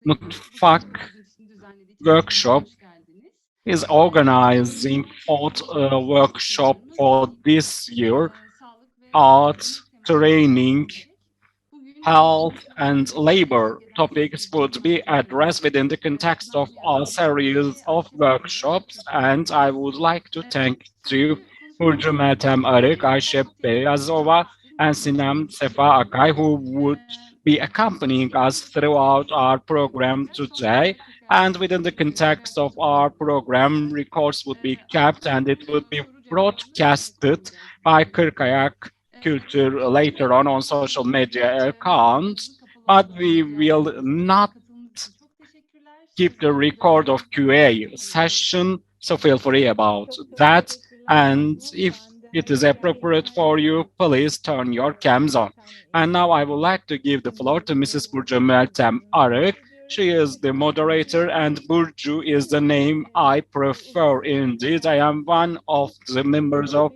Mutfak workshop is organizing fourth workshop for this year. Art, training, health, and labor topics would be addressed within the context of our series of workshops. And I would like to thank to Burcu Meltem Arık, Ayşe Beyazova, and Sinem Sefa Akay, who would be accompanying us throughout our program today. And within the context of our program, records would be kept and it would be broadcasted by Kırkayak Culture later on social media accounts, but we will not keep the record of QA session, so feel free about that. And if it is appropriate for you, please turn your cams on. And now I would like to give the floor to Mrs. Burcu Meltem Arık. She is the moderator, and Burcu is the name I prefer. Indeed, I am one of the members of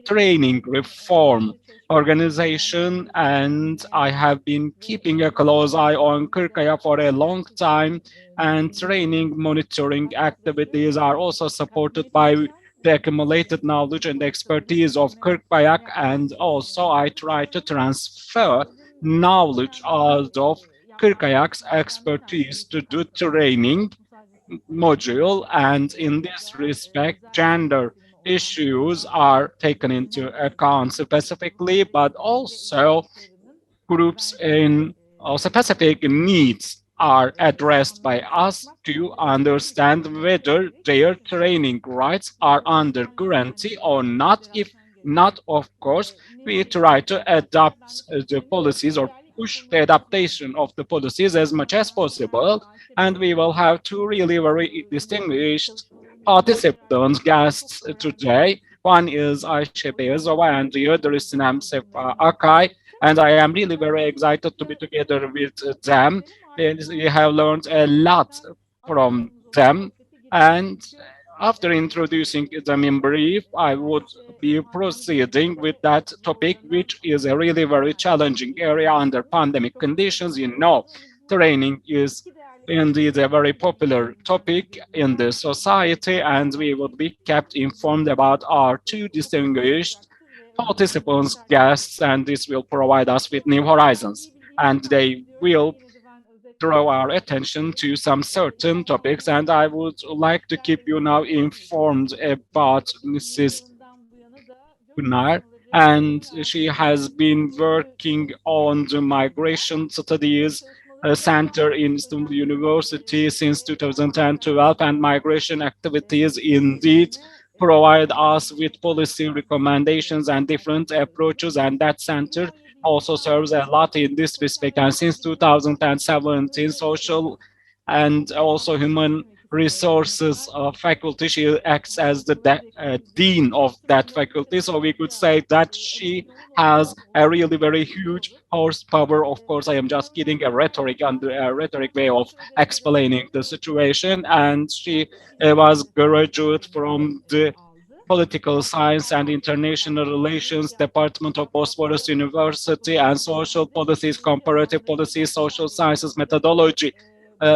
Training Reform organization, and I have been keeping a close eye on Kırkaya for a long time, and training monitoring activities are also supported by the accumulated knowledge and expertise of Kırkbayak, and also I try to transfer knowledge out of Kırkayak's expertise to do training module, and in this respect, gender issues are taken into account specifically, but also groups in specific needs are addressed by us to understand whether their training rights are under guarantee or not. If not, of course, we try to adapt the policies or push the adaptation of the policies as much as possible. And we will have two really very distinguished participants, guests today. One is Ayşe Beyazova and the other is Sinem Sefa Akay, and I am really very excited to be together with them. We have learned a lot from them, and after introducing them in brief, I would be proceeding with that topic, which is a really very challenging area under pandemic conditions. You know, training is indeed a very popular topic in the society, and we will be kept informed about our two distinguished participants, guests, and this will provide us with new horizons. And they will draw our attention to some certain topics. And I would like to keep you now informed about Mrs. Gunnar. And she has been working on the migration studies center in Istanbul University since 2012, and migration activities indeed provide us with policy recommendations and different approaches, and that center also serves a lot in this respect. And since 2017, social and also human resources faculty, she acts as the dean of that faculty. So we could say that she has a really very huge horsepower. Of course, I am just kidding, a rhetoric and a rhetoric way of explaining the situation. And she was graduate from the Political Science and International Relations Department of Bosphorus University, and Social Policies, Comparative Policies, Social Sciences Methodology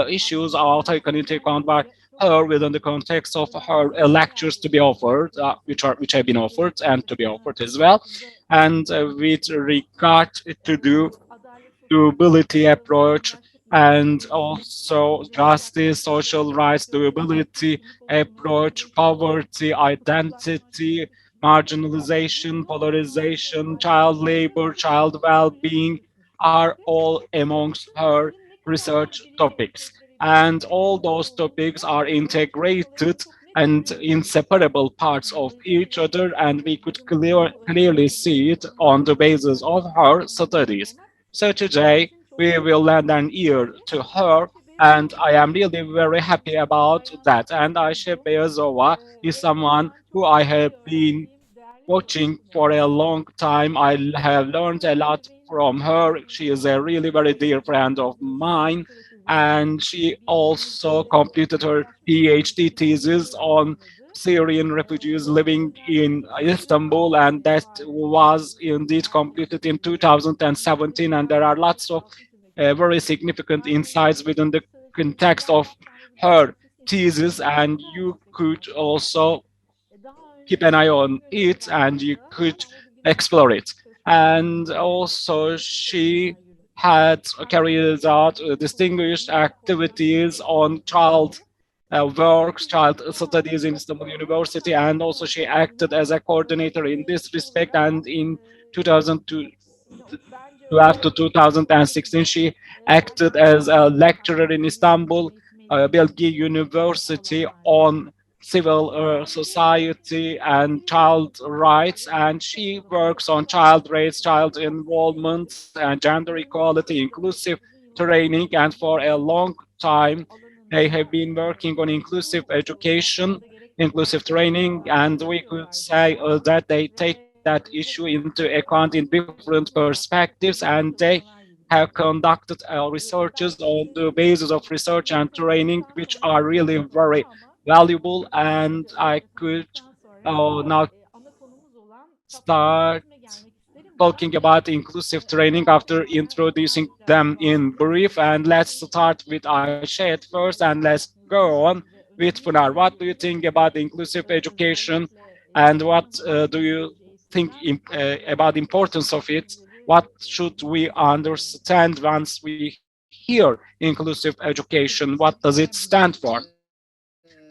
issues are taken into account by her within the context of her lectures to be offered, which have been offered and to be offered as well. And with regard to the durability approach and also justice, social rights, durability approach, poverty, identity, marginalization, polarization, child labor, child well-being are all amongst her research topics. And all those topics are integrated and inseparable parts of each other, and we could clearly see it on the basis of her studies. So today we will lend an ear to her, and I am really very happy about that. And Ayşe Beyazova is someone who I have been watching for a long time. I have learned a lot from her. She is a really very dear friend of mine, and she also completed her PhD thesis on Syrian refugees living in Istanbul, and that was indeed completed in 2017. And there are lots of very significant insights within the context of her thesis, and you could also keep an eye on it and you could explore it. And also, she had carried out distinguished activities on child works, child studies in Istanbul University, and also she acted as a coordinator in this respect. And in 2002, 2012 to 2016, she acted as a lecturer in Istanbul Bilgi University on civil society and child rights, and she works on child rights, child involvement, and gender equality, inclusive training, and for a long time they have been working on inclusive education, inclusive training, and we could say that they take that issue into account in different perspectives, and they have conducted researches on the basis of research and training, which are really very valuable. And I could now start talking about inclusive training after introducing them in brief. And let's start with Ayşe at first, and let's go on with Pınar. What do you think about inclusive education, and what do you think about the importance of it? What should we understand once we hear inclusive education? What does it stand for?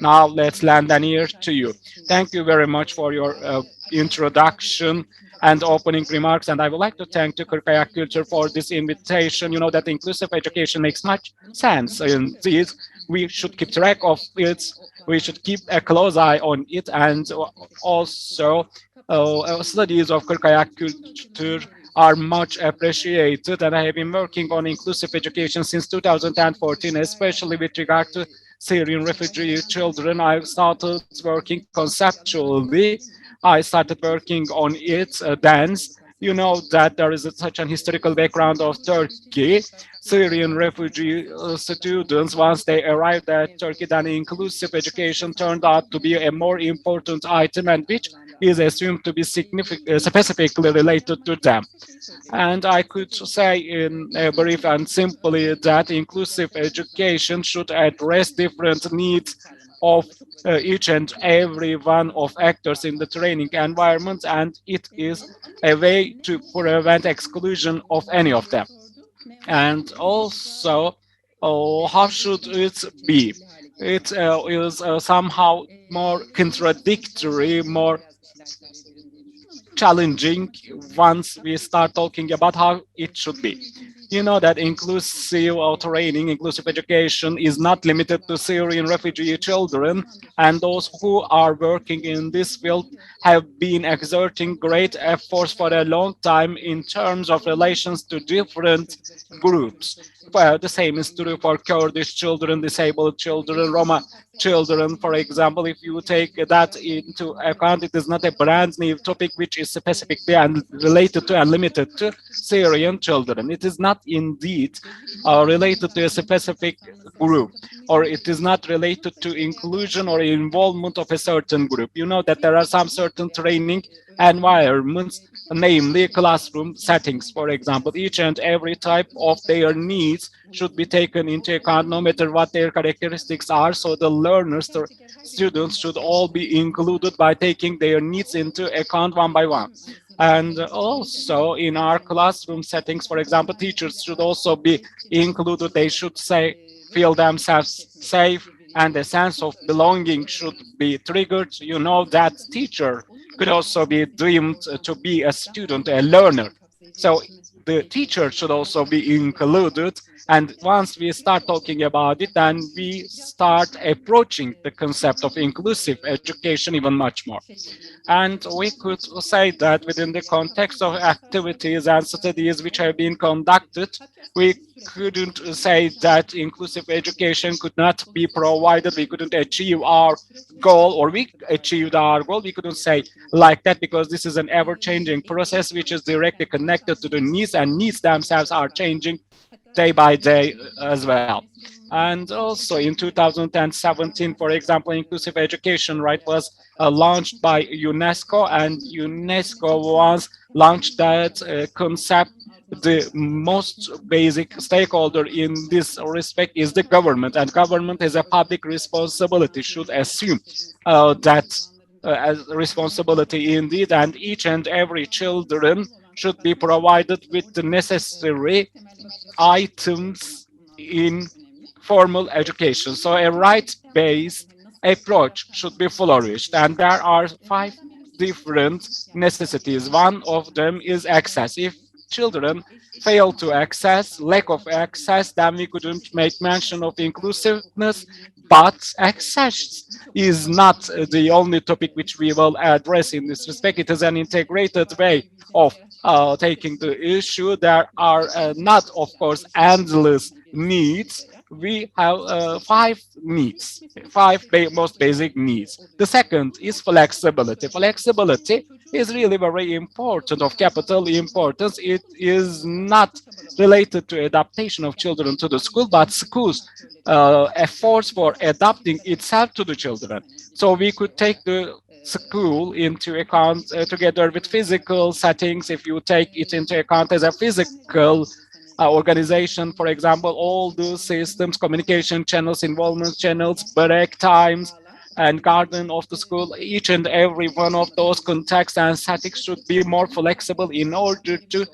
Now let's lend an ear to you. Thank you very much for your introduction and opening remarks. And I would like to thank to Kırkayak Culture for this invitation. You know that inclusive education makes much sense in this. We should keep track of it. We should keep a close eye on it. And also, studies of Kırkayak Culture are much appreciated. And I have been working on inclusive education since 2014, especially with regard to Syrian refugee children. I started working conceptually. I started working on it dance. You know that there is such an historical background of Turkey. Syrian refugee students, once they arrived at Turkey, then inclusive education turned out to be a more important item, and which is assumed to be specifically related to them. And I could say in a brief and simply that inclusive education should address different needs of each and every one of actors in the training environment, and it is a way to prevent exclusion of any of them. And also, how should it be? It is somehow more contradictory, more challenging once we start talking about how it should be. You know that inclusive training, inclusive education is not limited to Syrian refugee children, and those who are working in this field have been exerting great efforts for a long time in terms of relations to different groups. Well, the same is true for Kurdish children, disabled children, Roma children, for example. If you take that into account, it is not a brand new topic which is specifically and related to and limited to Syrian children. It is not indeed related to a specific group, or it is not related to inclusion or involvement of a certain group. You know that there are some certain training environments, namely classroom settings, for example. Each and every type of their needs should be taken into account, no matter what their characteristics are. So the learners, the students should all be included by taking their needs into account one by one. And also in our classroom settings, for example, teachers should also be included. They should say, feel themselves safe, and a sense of belonging should be triggered. You know that teacher could also be deemed to be a student, a learner. So the teacher should also be included. And once we start talking about it, then we start approaching the concept of inclusive education even much more. And we could say that within the context of activities and studies which have been conducted, we couldn't say that inclusive education could not be provided. We couldn't achieve our goal, or we achieved our goal. We couldn't say like that, because this is an ever-changing process which is directly connected to the needs, and needs themselves are changing day by day as well. And also in 2017, for example, inclusive education right was launched by UNESCO, and UNESCO once launched that concept the most basic stakeholder in this respect is the government, and government as a public responsibility should assume that as a responsibility indeed, and each and every children should be provided with the necessary items in formal education. So a right-based approach should be flourished, and there are five different necessities. One of them is access. If children fail to access, lack of access, then we couldn't make mention of inclusiveness. But access is not the only topic which we will address in this respect. It is an integrated way of taking the issue. There are not, of course, endless needs. We have five needs, five most basic needs. The second is flexibility. Flexibility is really very important, of capital importance. It is not related to adaptation of children to the school, but schools efforts for adapting itself to the children. So we could take the school into account together with physical settings. If you take it into account as a physical organization, for example, all the systems, communication channels, involvement channels, break times, and garden of the school, each and every one of those contexts and settings should be more flexible in order to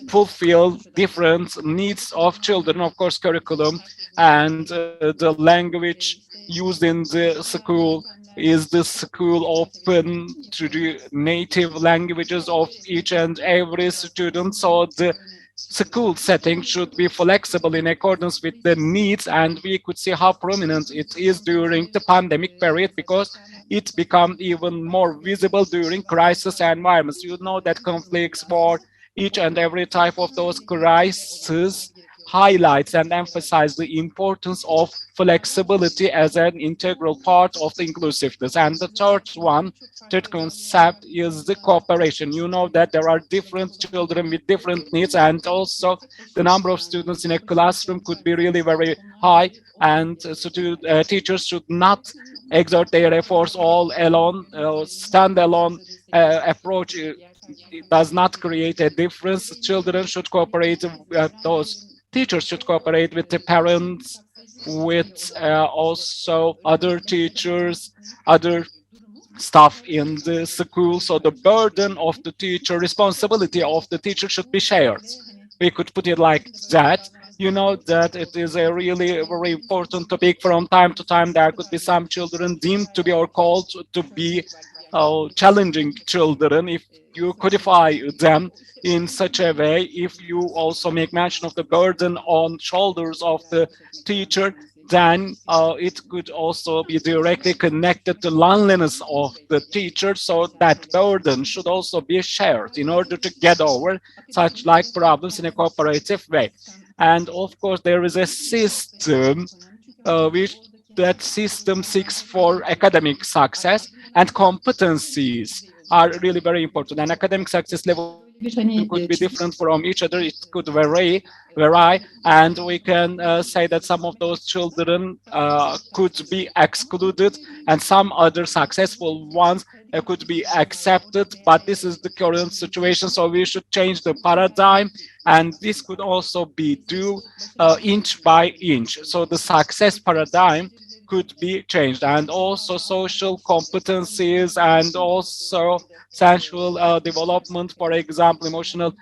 fulfill different needs of children. Of course, curriculum and the language used in the school, is the school open to the native languages of each and every student. So the school setting should be flexible in accordance with the needs, and we could see how prominent it is during the pandemic period, because it become even more visible during crisis environments. You know that conflicts, war, each and every type of those crises highlights and emphasize the importance of flexibility as an integral part of the inclusiveness. And the third concept is the cooperation. You know that there are different children with different needs, and also the number of students in a classroom could be really very high, and teachers should not exert their efforts all alone. Stand-alone approach it does not create a difference. Children should cooperate, those teachers should cooperate with the parents, with also other teachers, other staff in the school. So the burden of the teacher, responsibility of the teacher should be shared. We could put it like that. You know that it is a really very important topic. From time to time, there could be some children deemed to be or called to be challenging children. If you codify them in such a way, if you also make mention of the burden on shoulders of the teacher, then it could also be directly connected to loneliness of the teacher. So that burden should also be shared in order to get over such like problems in a cooperative way. And of course, there is a system which that system seeks for academic success, and competencies are really very important. And academic success level could be different from each other. It could vary, and we can say that some of those children could be excluded, and some other successful ones could be accepted. But this is the current situation, so we should change the paradigm, and this could also be due inch by inch. So the success paradigm could be changed, and also social competencies, and also sensual development, for example, emotional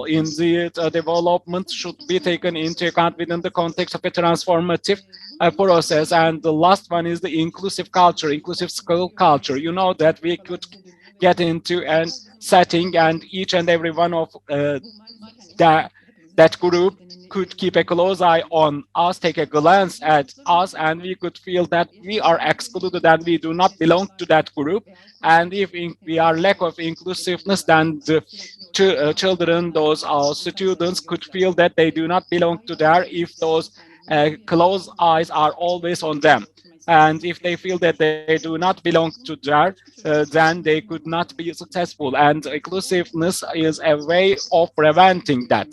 in the development should be taken into account within the context of a transformative process. And the last one is the inclusive culture, inclusive school culture. You know that we could get into a setting, and each and every one of that that group could keep a close eye on us, take a glance at us, and we could feel that we are excluded and we do not belong to that group. And if we are lack of inclusiveness, then the children, those students could feel that they do not belong to there if those close eyes are always on them. And if they feel that they do not belong to there, then they could not be successful. And inclusiveness is a way of preventing that.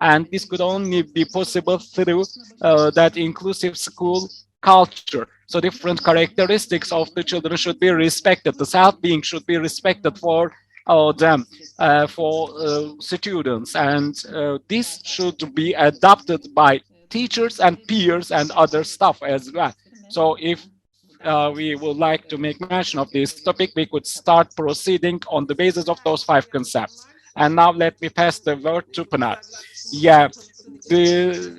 And this could only be possible through that inclusive school culture. So different characteristics of the children should be respected. The self-being should be respected for them for students, and this should be adopted by teachers and peers and other staff as well. So if we would like to make mention of this topic, we could start proceeding on the basis of those five concepts. And now let me pass the word to Pinar. Yeah,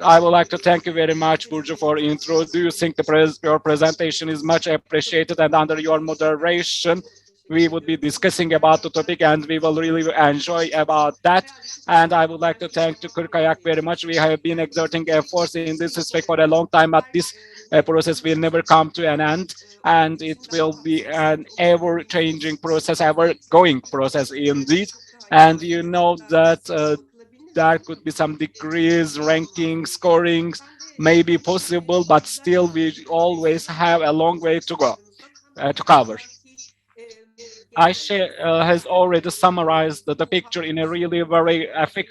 I would like to thank you very much, Burcu, for introducing your presentation is much appreciated, and under your moderation, we would be discussing about the topic and we will really enjoy about that. And I would like to thank to Kurkayak very much. We have been exerting efforts in this respect for a long time, but this process will never come to an end, and it will be an ever-changing process, ever-going process indeed. And you know that there could be some degrees, ranking, scorings, may be possible, but still we always have a long way to go to cover. Aisha has already summarized the picture in a really very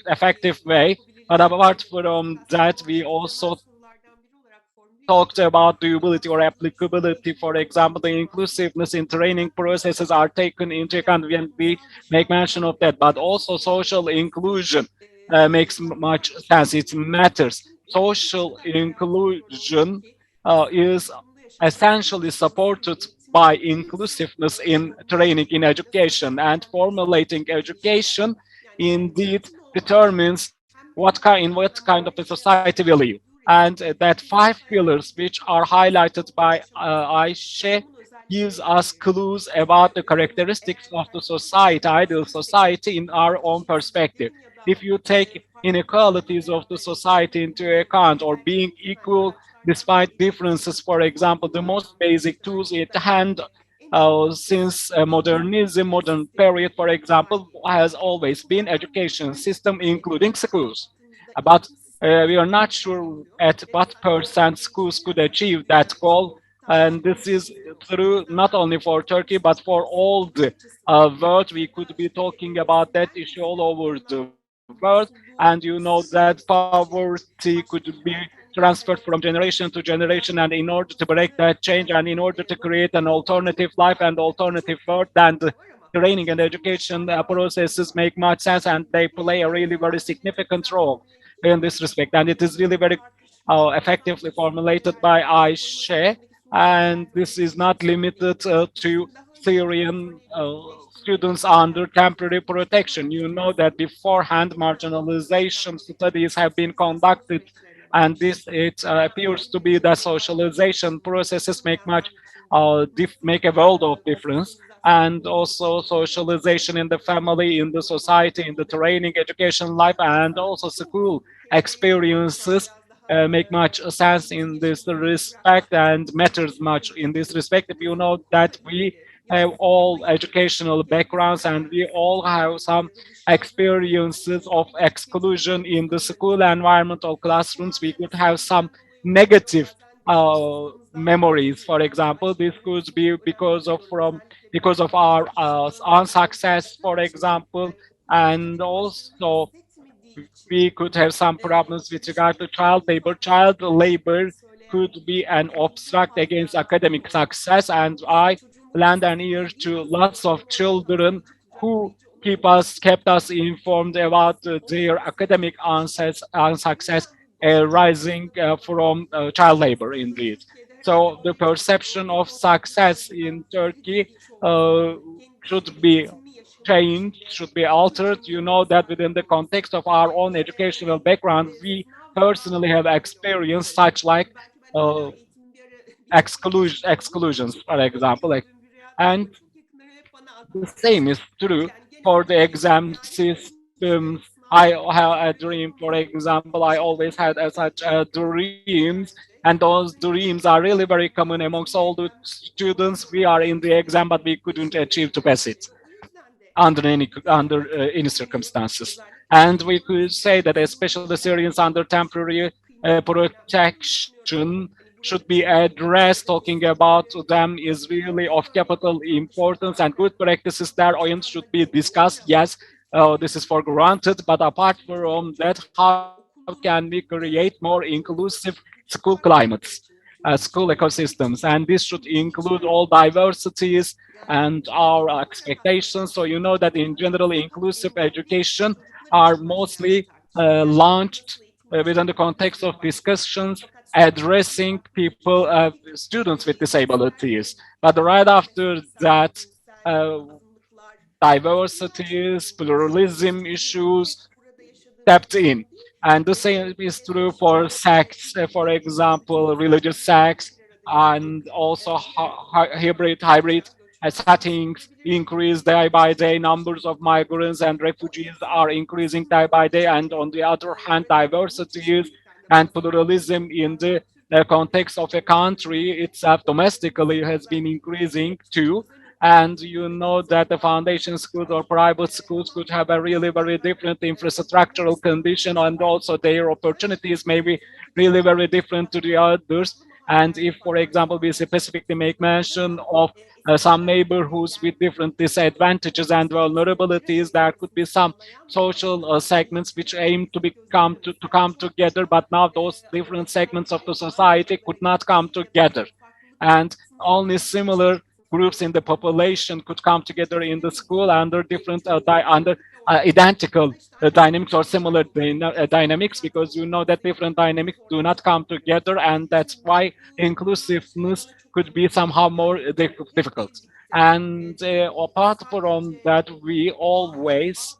effective way. But apart from that, we also talked about durability or applicability. For example, the inclusiveness in training processes are taken into account when we make mention of that. But also social inclusion makes much sense. It matters. Social inclusion is essentially supported by inclusiveness in training in education, and formulating education indeed determines in what kind of a society we live. And that five pillars, which are highlighted by Aisha, gives us clues about the characteristics of the society, ideal society, in our own perspective. If you take inequalities of the society into account, or being equal despite differences, for example, the most basic tools at hand since modernism, modern period, for example, has always been education system, including schools. But we are not sure at what percent schools could achieve that goal. And this is true not only for Turkey, but for all the world. We could be talking about that issue all over the world. And you know that poverty could be transferred from generation to generation. And in order to break that change, and in order to create an alternative life and alternative world, then the training and education processes make much sense, and they play a really very significant role in this respect. And it is really very effectively formulated by Aisha. And this is not limited to Syrian students under temporary protection. You know that beforehand marginalization studies have been conducted, and this it appears to be that socialization processes make a world of difference. And also socialization in the family, in the society, in the training, education life, and also school experiences make much sense in this respect, and matters much in this respect. If you know that we have all educational backgrounds, and we all have some experiences of exclusion in the school environment or classrooms, we could have some negative memories. For example, this could be because of our unsuccess, for example. And also we could have some problems with regard to child labor. Child labor could be an obstacle against academic success, and I lend an ear to lots of children who kept us informed about their academic unsuccess arising from child labor, indeed. So the perception of success in Turkey uh, should be changed, should be altered. You know that within the context of our own educational background, we personally have experienced such like uh, exclusions, for example. And the same is true for the exam systems. I have a dream, for example, I always had such dreams, and those dreams are really very common amongst all the students. We are in the exam, but we couldn't achieve to pass it under any circumstances. And we could say that especially the Syrians under temporary protection should be addressed. Talking about them is really of capital importance, and good practices therein should be discussed. Yes, this is for granted, but apart from that, how can we create more inclusive school climates? school ecosystems. And this should include all diversities and our expectations. So you know that in general, inclusive education are mostly launched within the context of discussions addressing people, students with disabilities. But right after that, uh, diversities, pluralism issues stepped in. And the same is true for sects, for example, religious sects, and also hybrid settings increase day by day. Numbers of migrants and refugees are increasing day by day. And on the other hand, diversities and pluralism in the context of a country itself domestically has been increasing too. And you know that the foundation schools or private schools could have a really very different infrastructural condition, and also their opportunities may be really very different to the others. And if, for example, we specifically make mention of some neighborhoods with different disadvantages and vulnerabilities, there could be some social segments which aim to become to come together, but now those different segments of the society could not come together, and only similar groups in the population could come together in the school under different under identical dynamics or similar dynamics, because you know that different dynamics do not come together, and that's why inclusiveness could be somehow more difficult. And apart from that, we always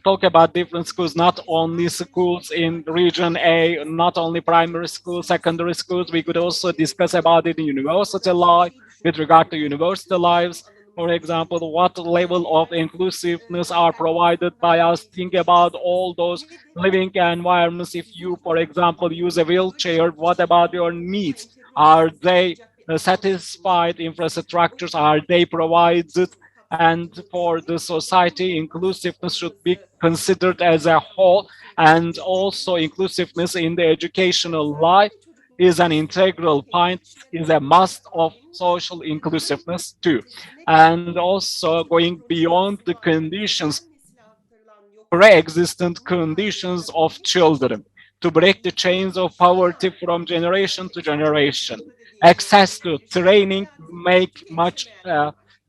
talk about different schools, not only schools in region A, not only primary schools, secondary schools. We could also discuss about it in university life with regard to university lives. For example, what level of inclusiveness are provided by us? Think about all those living environments. If you, for example, use a wheelchair, what about your needs? Are they satisfied? Infrastructures, are they provided? And for the society, inclusiveness should be considered as a whole, and also inclusiveness in the educational life is an integral point, is a must of social inclusiveness too. And also going beyond the conditions, pre-existent conditions of children, to break the chains of poverty from generation to generation. Access to training make much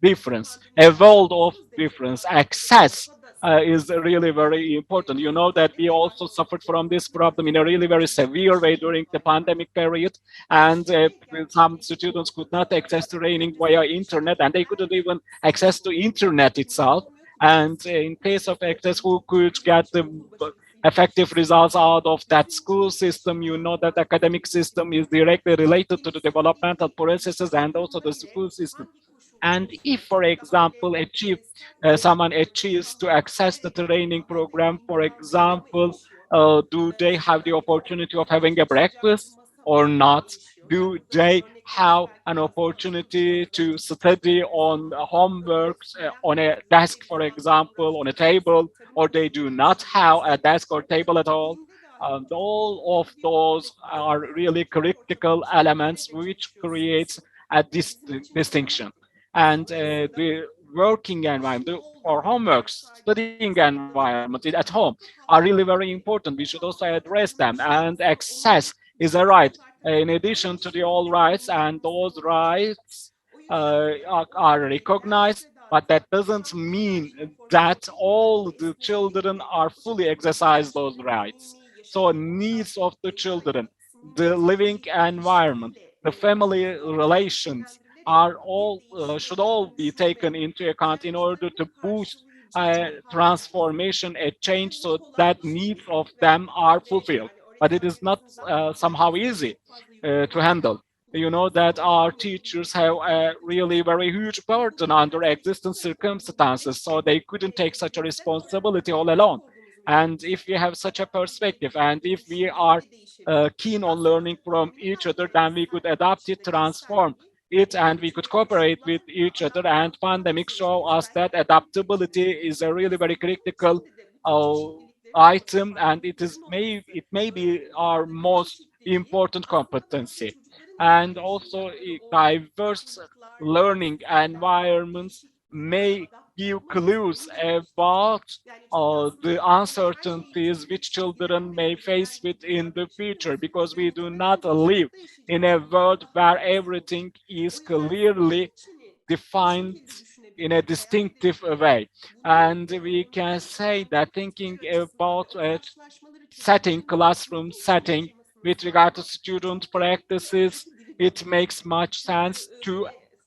difference, a world of difference. Access is really very important. You know that we also suffered from this problem in a really very severe way during the pandemic period, and some students could not access training via internet, and they couldn't even access to internet itself. And in case of access, who could get the effective results out of that school system? You know that academic system is directly related to the developmental processes and also the school system. And if, for example, someone achieves to access the training program, for example, do they have the opportunity of having a breakfast or not? Do they have an opportunity to study on homeworks on a desk, for example, on a table, or they do not have a desk or table at all? All of those are really critical elements which creates a distinction. And the working environment or homeworks, studying environment at home are really very important. We should also address them. And access is a right in addition to the all rights, and those rights are recognized, but that doesn't mean that all the children are fully exercise those rights. So needs of the children, the living environment, the family relations are all should all be taken into account in order to boost transformation, a change, so that needs of them are fulfilled. But it is not somehow easy to handle. You know that our teachers have a really very huge burden under existing circumstances, so they couldn't take such a responsibility all alone. And if we have such a perspective, and if we are keen on learning from each other, then we could adapt it, transform it, and we could cooperate with each other. And pandemic show us that adaptability is a really very critical uh, item, and it may be our most important competency. And also diverse learning environments may give clues değil mi? about Yani çünkü the aslında her şeyi uncertainties which çözmeyecek bir children may annenin face belki with in the future, düşünemezsin because ve we do muhtemelen not live zorlukta in a yaşayacakları world durumda where hangisi olur? everything is O yüzden sizin clearly seçenin bu defined şekilde in a düşünebilmeniz eğer distinctive de way. bunu And we can hem say that eğitimciler thinking açısından about ve o a karşılaşmaları setting, çocukların classroom mutlu bir şekilde setting, yaşamasını with regard to sağlamak student çok gerekli ve practices, oradaki dili de it öğrenmek. makes much Çünkü sense to yine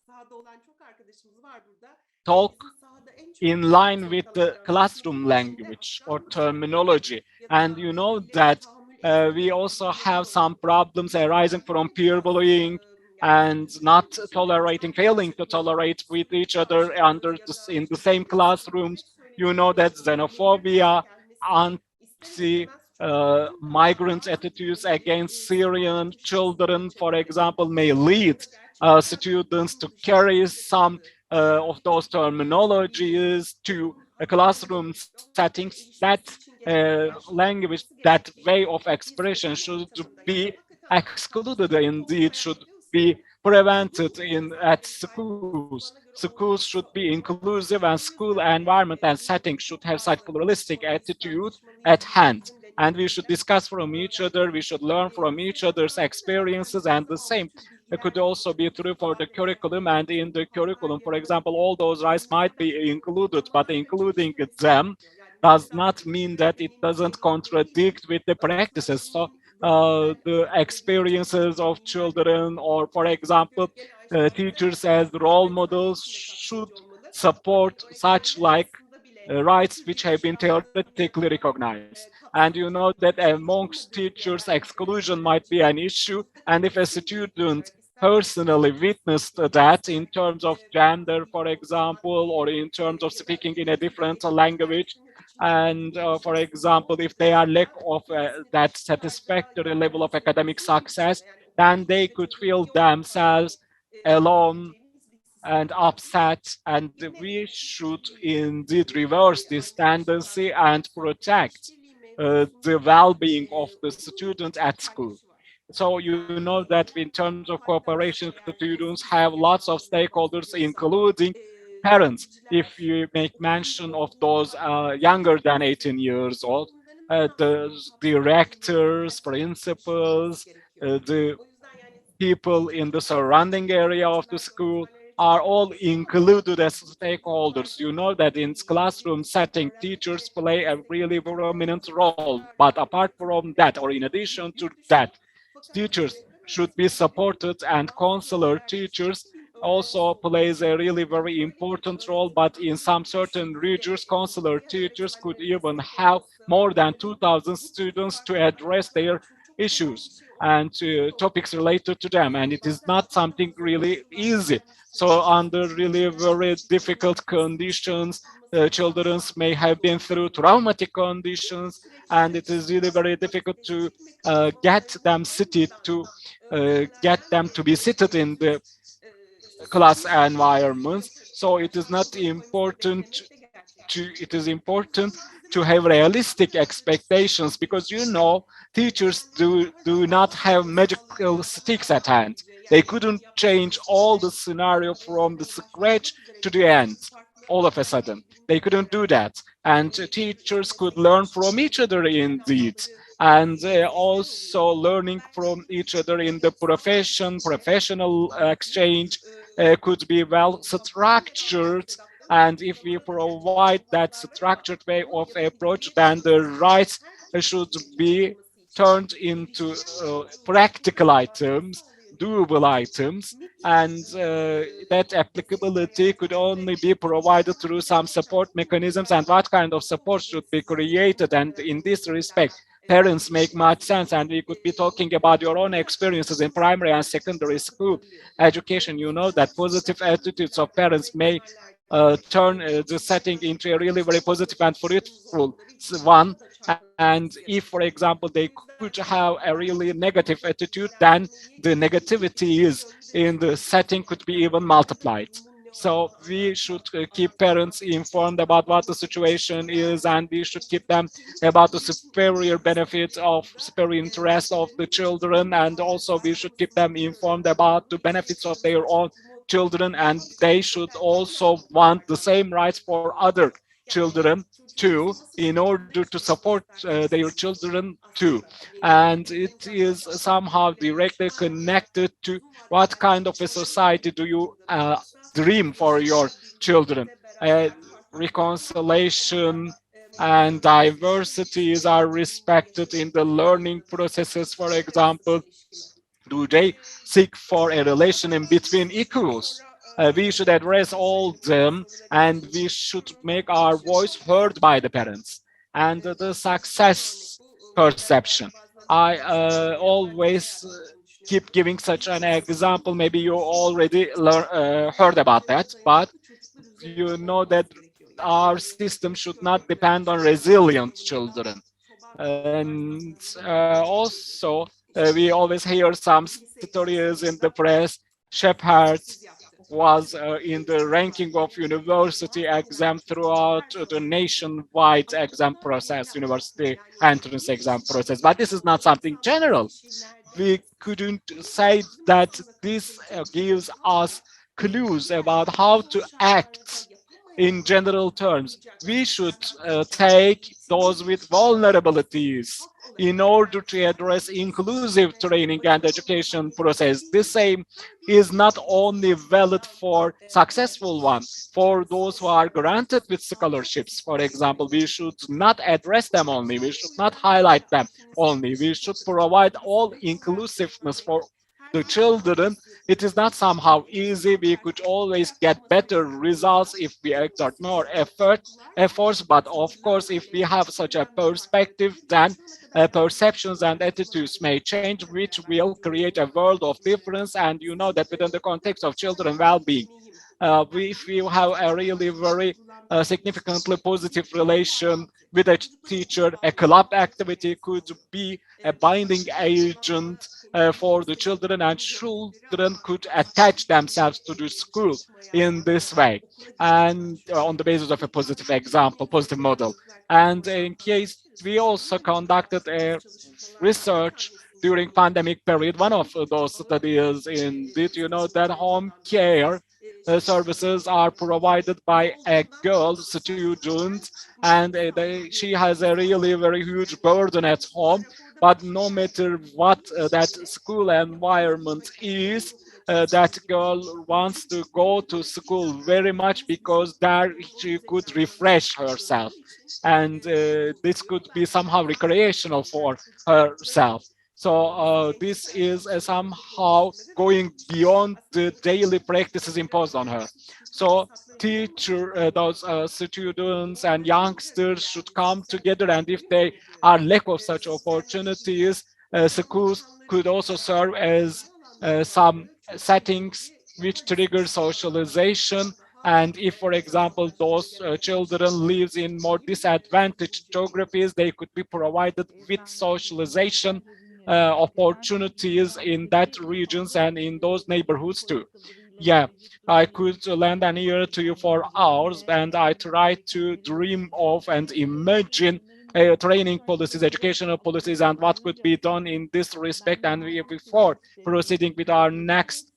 sahada olan çok arkadaşımız var burada. talk Bizim sahada en çok in line with zorlukta the yaşayan classroom kısmımız içinde language or akranlık terminology. ya And da you know dile that tahammül we etmeme also durumları have da some olabiliyor. problems Bu arising yüzden from bunu peer biraz bullying yani and not çocukların içinde tolerating, çok failing to yaşadığı tolerate with each other karşıtlığı under ya da in the same çocukların aslında classrooms. hep You know söyledikleri that şeyin yerine xenophobia, gelmesini ister istemez çocukların da migrant bazı attitudes cümleleri against savunma Syrian aşamasında children, for geçebilirler. example, may Bu lead da gerçekten students to olağan dışı carry şeyler some yapıldığı yani of those dili terminologies to classroom settings. That erişmesi için gereken language, başvuruların nasıl that gerektiğini way of bir expression söylem should ortamında yani be hakikaten excluded tartışmalı indeed, olmayan should biliyorsa be bu prevented in at meselenin schools. bana göre Schools should olağansa be olmaz. inclusive and Bu school yüzden environment and bunun setting should çok have such fazla pluralistic konuşmalıyız, attitude tartışmalıyız. at Bu hand. eğitim And we should deneyiminde discuss from each other, we should learn from each bize other's kazandırır. Yani experiences, her and the zaman bu same tür could bilgiler also be veriyoruz true for the misafirlere. curriculum. And in Çünkü the hata curriculum, for yanı example, all those rights might onlardan be included, but tamamen including kaçınılmamesi them gerekiyor. Yani does mesela not mean that it öğretmenin, doesn't velinin, contradict with the practices. So öğretmenliğin rolünden the experiences gelebilecek of neler children, or for yapılabileceği. example, Çünkü gene Ayşe abla bize teachers hep der as ki role öğretmen models eğitimde should katılımcı olmalı. Bakın support such öğretmenler like arasında bile bu rights tür which bir have been aşılamada bir theoretically recognized. And you know kapsayıcı that yaklaşım amongst olmadığını teachers, genellikle exclusion might be an öğrenciler issue. And if a muhtemelen bildiği student için ister personally derslerinde witnessed olsun, that in ister terms of farklı gender, bir for rol almak example, or in terms of ya da speaking in a eğitimde different eğitimci language, dersinin içinde and bulunduğu iş for aslında example, o if they are lack kadar of kendisini that dışlılarca satisfactory level of academic yargılamasının success, dışında yani then okulun they içinde could çok feel iyi olmasa themselves bile alone yapabileceğimiz bir and sistem değil. upset, and Yine we should işbirliği, indeed reverse this arkadaşımdan tendency da and bahsetti. protect İşbirliği the mevzusunda da well-being of the okulun student çok at school. paydaşı var. So you know Yani that in terms of hatta cooperation, eğer students have eskisi lots of yaşantıdan stakeholders, bahsediliyorsa including parents. If yöneticiler, you make okulun mention of yönetimine those dahil younger öğreticiler than hepsi 18 years old, bunların da the aslında kapsayıcılığını directors, gerçekten düşünmemiz principals, gerekiyor. the O yüzden yani people in the surrounding area of the öğreticiler, school öğretmenler are çok all önemli ama included as bütün stakeholders. kurumlarda You da know that in classroom bir setting, teachers öğrenci play a destek really aracılığı prominent olması role. mesela But apart from eğitimde that, or in çok addition to büyük bir that, şey. Fakat teachers öğretmen should be öğretmenlerin supported, and bazı counselor yörelerde teachers 10.000 öğrencisi also oluyor. plays a really Şimdi very böyle bir important role. öğretim But in some alanının certain eşiğinde regions, counselor diğer teachers could öğretmenlere even destek have olması more than onların 2,000 bu tür students to farklılıklara address their rağmen çünkü çok kolay bir issues şey and olmuyor. topics related to them. And it is Bazen not çok something daha zor really easy. koşullarda So under really eğitimciler very difficult iletişim conditions, kurması children may çok have zor been bir şey through oluyor. traumatic Bu conditions, and it is really süreçte very difficult to eğitim get them mekanizmalarının seated, olmadan to get öğretmenlerden them to be seated in the işte class sürekli environments. So yani it is not çarpıklığı koymasını important beklemek de it is gerçekçi değil. O important yüzden bizim to have realistic yaptığımız expectations, because you know teachers do not have magical sticks at hand. They couldn't change all the scenario from the scratch to the end all of a sudden. They couldn't do that. And teachers could learn from each other indeed. And also learning from each other in the professional exchange could be well structured. And if we provide that structured way of approach, then the rights should be turned into practical items, doable items, and that applicability could only be provided through some support mechanisms. And what kind of support should be created? And in this respect, parents make much sense. And we could be talking about your own experiences in primary and secondary school education. You know that positive attitudes of parents may turn the setting into a really very positive and fruitful one. And if, for example, they could have a really negative attitude, then the negativity is in the setting could be even multiplied. So we should keep parents informed about what the situation is, and we should keep them about the superior benefit of superior interest of the children, and also we should keep them informed about the benefits of their own children, and they should also want the same rights for other children too, in order to support their children too. And it is somehow directly connected to what kind of a society do you dream for your children. Uh, Reconciliation and diversities are respected in the learning processes, for example. Do they seek for a relation in between equals? We should address all them, and we should make our voice heard by the parents. And the success perception. I always keep giving such an example. Maybe you already heard about that, but you know that our system should not depend on resilient children. And also, we always hear some stories in the press. Shepherds was in the ranking of university exam throughout the nationwide exam process, university entrance exam process. But this is not something general. We couldn't say that this gives us clues about how to act in general terms. We should take those with vulnerabilities in order to address inclusive training and education process. The same is not only valid for successful ones, for those who are granted with scholarships, for example, we should not address them only, we should not highlight them only, we should provide all inclusiveness for the children. It is not somehow easy. We could always get better results if we exert more efforts. But of course, if we have such a perspective, then perceptions and attitudes may change, which will create a world of difference. And you know that within the context of children well-being, if you have a really very significantly positive relation with a teacher, a club activity could be a binding agent for the children, and children could attach themselves to the school in this way, and on the basis of a positive example, positive model. And in case we also conducted a research during pandemic period. One of those studies in did you know that home care services are provided by a girl student, and she has a really very huge burden at home. But no matter what that school environment is, that girl wants to go to school very much because there she could refresh herself, and this could be somehow recreational for herself. So this is somehow going beyond the daily practices imposed on her. So those students and youngsters should come together, and if they are lack of such opportunities, schools could also serve as some settings which trigger socialization. And if, for example, those children lives in more disadvantaged geographies, they could be provided with socialization opportunities in that regions and in those neighborhoods too. Yeah, I could lend an ear to you for hours, and I try to dream of and imagine training policies, educational policies, and what could be done in this respect. And before proceeding with our next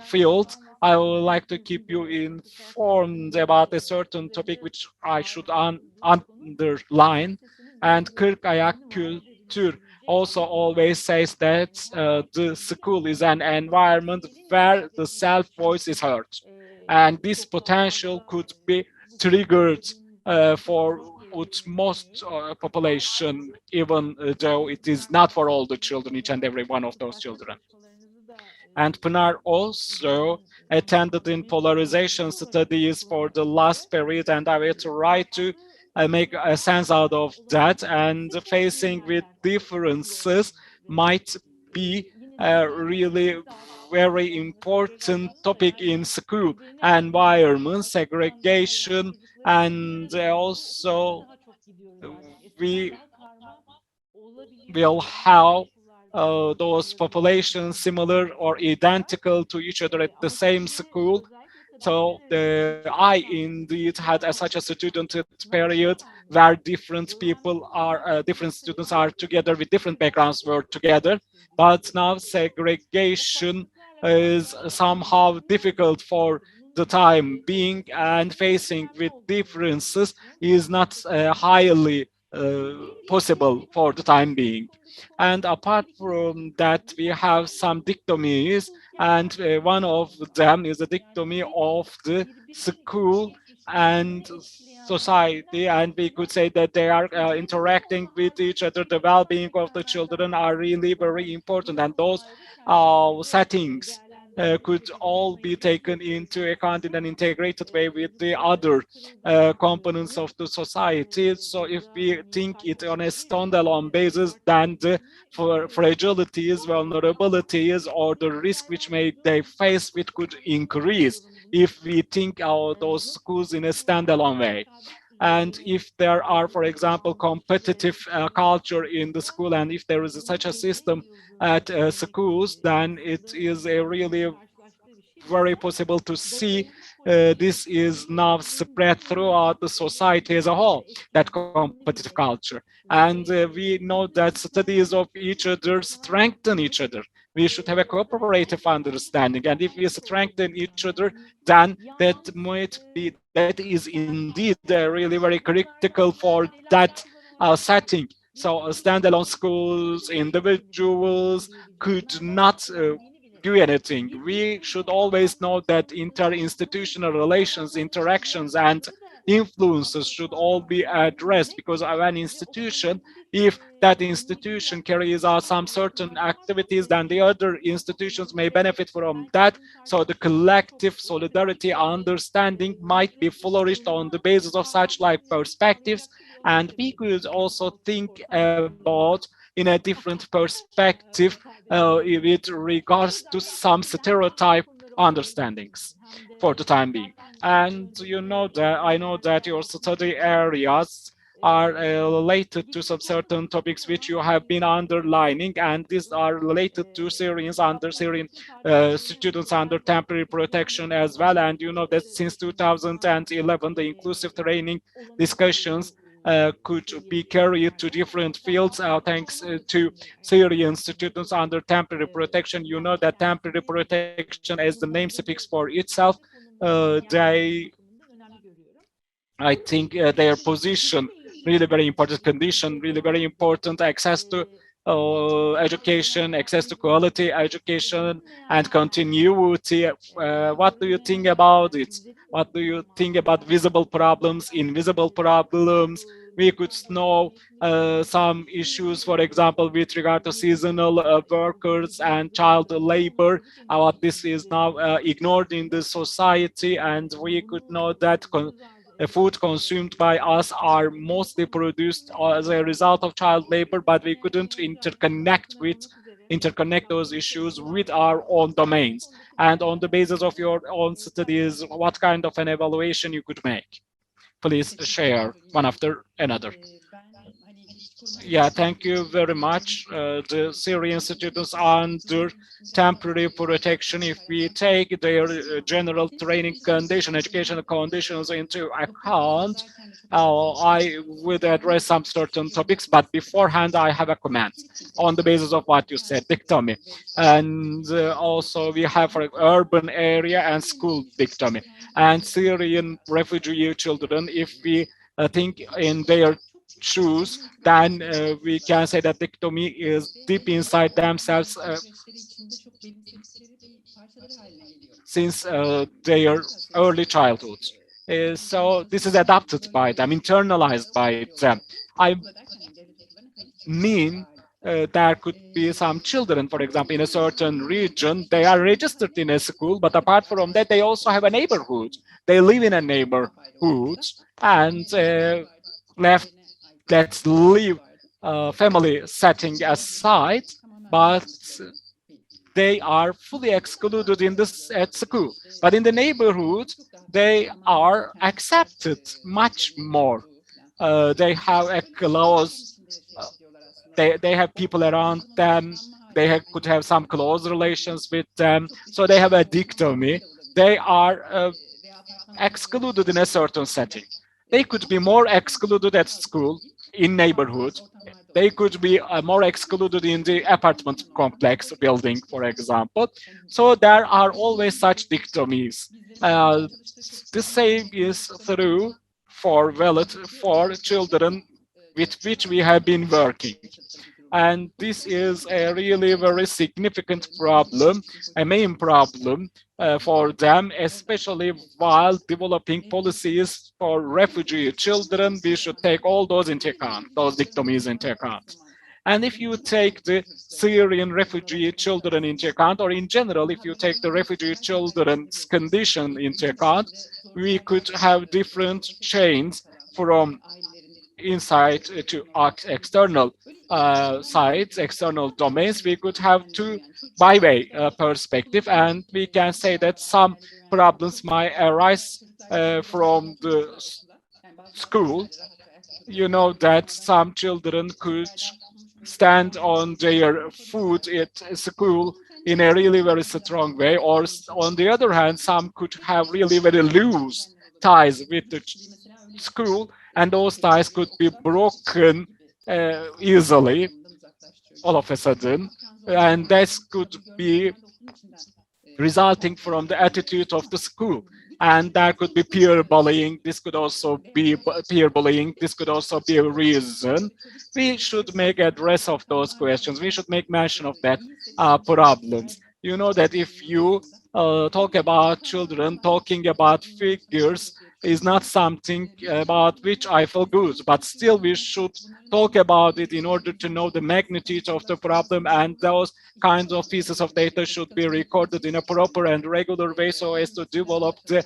field, I would like to keep you informed about a certain topic which I should underline. And Kırk Ayak Kültür also always says that the school is an environment where the self voice is heard. And this potential could be triggered for with most population, even though it is not for all the children, each and every one of those children. And Pinar also attended in polarization studies for the last period, and I will try to make a sense out of that. And facing with differences might be a really very important topic in school environment, segregation, and also we will have those populations similar or identical to each other at the same school. So I indeed had such a student period where different students are together with different backgrounds were together. But now segregation is somehow difficult for the time being, and facing with differences is not highly possible for the time being. And apart from that, we have some dichotomies, and one of them is a dichotomy of the school and society, and we could say that they are interacting with each other. The well-being of the children are really very important, and those settings could all be taken into account in an integrated way with the other components of the society. So if we think it on a standalone basis, then the fragilities, vulnerabilities, or the risk which may they face with could increase if we think of those schools in a standalone way. And if there are, for example, competitive culture in the school, and if there is such a system at schools, then it is a really very possible to see this is now spread throughout the society as a whole, that competitive culture. And we know that studies of each other strengthen each other. We should have a cooperative understanding. And if we strengthen each other, then that is indeed really very critical for that setting. So standalone schools, individuals could not do anything. We should always know that inter-institutional relations, interactions, and influences should all be addressed, because of an institution, if that institution carries out some certain activities, then the other institutions may benefit from that. So the collective solidarity understanding might be flourished on the basis of such like perspectives. And we could also think about in a different perspective with regards to some stereotype understandings for the time being. And you know that I know that your study areas are related to some certain topics which you have been underlining, and these are related to Syrian students under temporary protection as well. And you know that since 2011, the inclusive training discussions could be carried to different fields thanks to Syrian students under temporary protection. You know that temporary protection, as the name speaks for itself, they I think their position really very important condition, really very important access to education, access to quality education, and continuity. What do you think about it? What do you think about visible problems, invisible problems? We could know some issues, for example, with regard to seasonal workers and child labor. What this is now ignored in the society, and we could know that food consumed by us are mostly produced as a result of child labor, but we couldn't interconnect those issues with our own domains. And on the basis of your own studies, what kind of an evaluation you could make? Please share one after another. Yeah, thank you very much. The Syrian students under temporary protection, if we take their general training condition, educational conditions into account, I would address some certain topics, but beforehand, I have a comment on the basis of what you said, dichotomy. And also, we have for urban area and school dichotomy. And Syrian refugee children, if we think in their shoes, then we can say that dichotomy is deep inside themselves since their early childhood. So this is adapted by them, internalized by them. I mean, there could be some children, for example, in a certain region, they are registered in a school, but apart from that, they also have a neighborhood. They live in a neighborhood, and left let's leave family setting aside, but they are fully excluded in this at school. But in the neighborhood, they are accepted much more. They have a close, they have people around them. Could have some close relations with them. So they have a dichotomy. They are excluded in a certain setting. They could be more excluded at school, in neighborhood. they could be more excluded in the apartment complex building, for example. So there are always such dichotomies. Uh, the same is true for valid for children with which we have been working. And this is a really very significant problem, a main problem for them, especially while developing policies for refugee children. We should take all those into account, those dichotomies into account. And if you take the Syrian refugee children into account, or in general, if you take the refugee children's condition into account, we could have different chains from inside to external sites, external domains. We could have two byway perspective, and we can say that some problems might arise from the school. You know that some children could stand on their foot at school in a really very strong way, or on the other hand, some could have really very loose ties with the school, and those ties could be broken easily all of a sudden, and this could be resulting from the attitude of the school. And there could be peer bullying. This could also be peer bullying. This could also be a reason. We should make address of those questions. We should make mention of that problems. You know that if you talk about children, talking about figures is not something about which I feel good, but still we should talk about it in order to know the magnitude of the problem, and those kinds of pieces of data should be recorded in a proper and regular way so as to develop the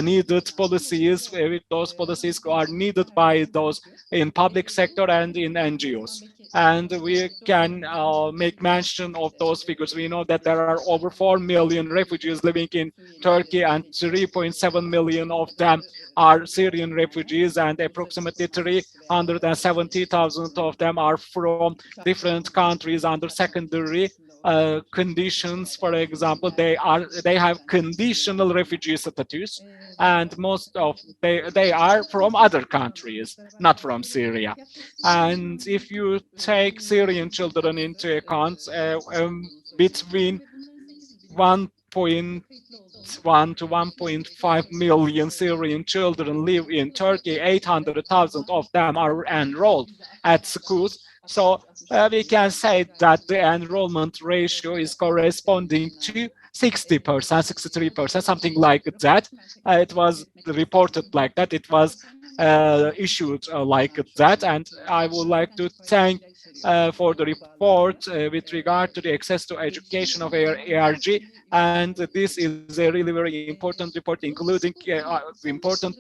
needed policies. Those policies are needed by those in public sector and in NGOs. And we can make mention of those figures. We know that there are over 4 million refugees living in Turkey, and 3.7 million of them are Syrian refugees, and approximately 370,000 of them are from different countries under secondary conditions. For example, they have conditional refugee status, and most of they are from other countries, not from Syria. And if you take Syrian children into account, between 1.1 to 1.5 million Syrian children live in Turkey. 800,000 of them are enrolled at schools. So we can say that the enrollment ratio is corresponding to 60%, 63%, something like that. It was reported like that. It was issued like that. And I would like to thank for the report with regard to the access to education of ARG. And this is a really very important report, including important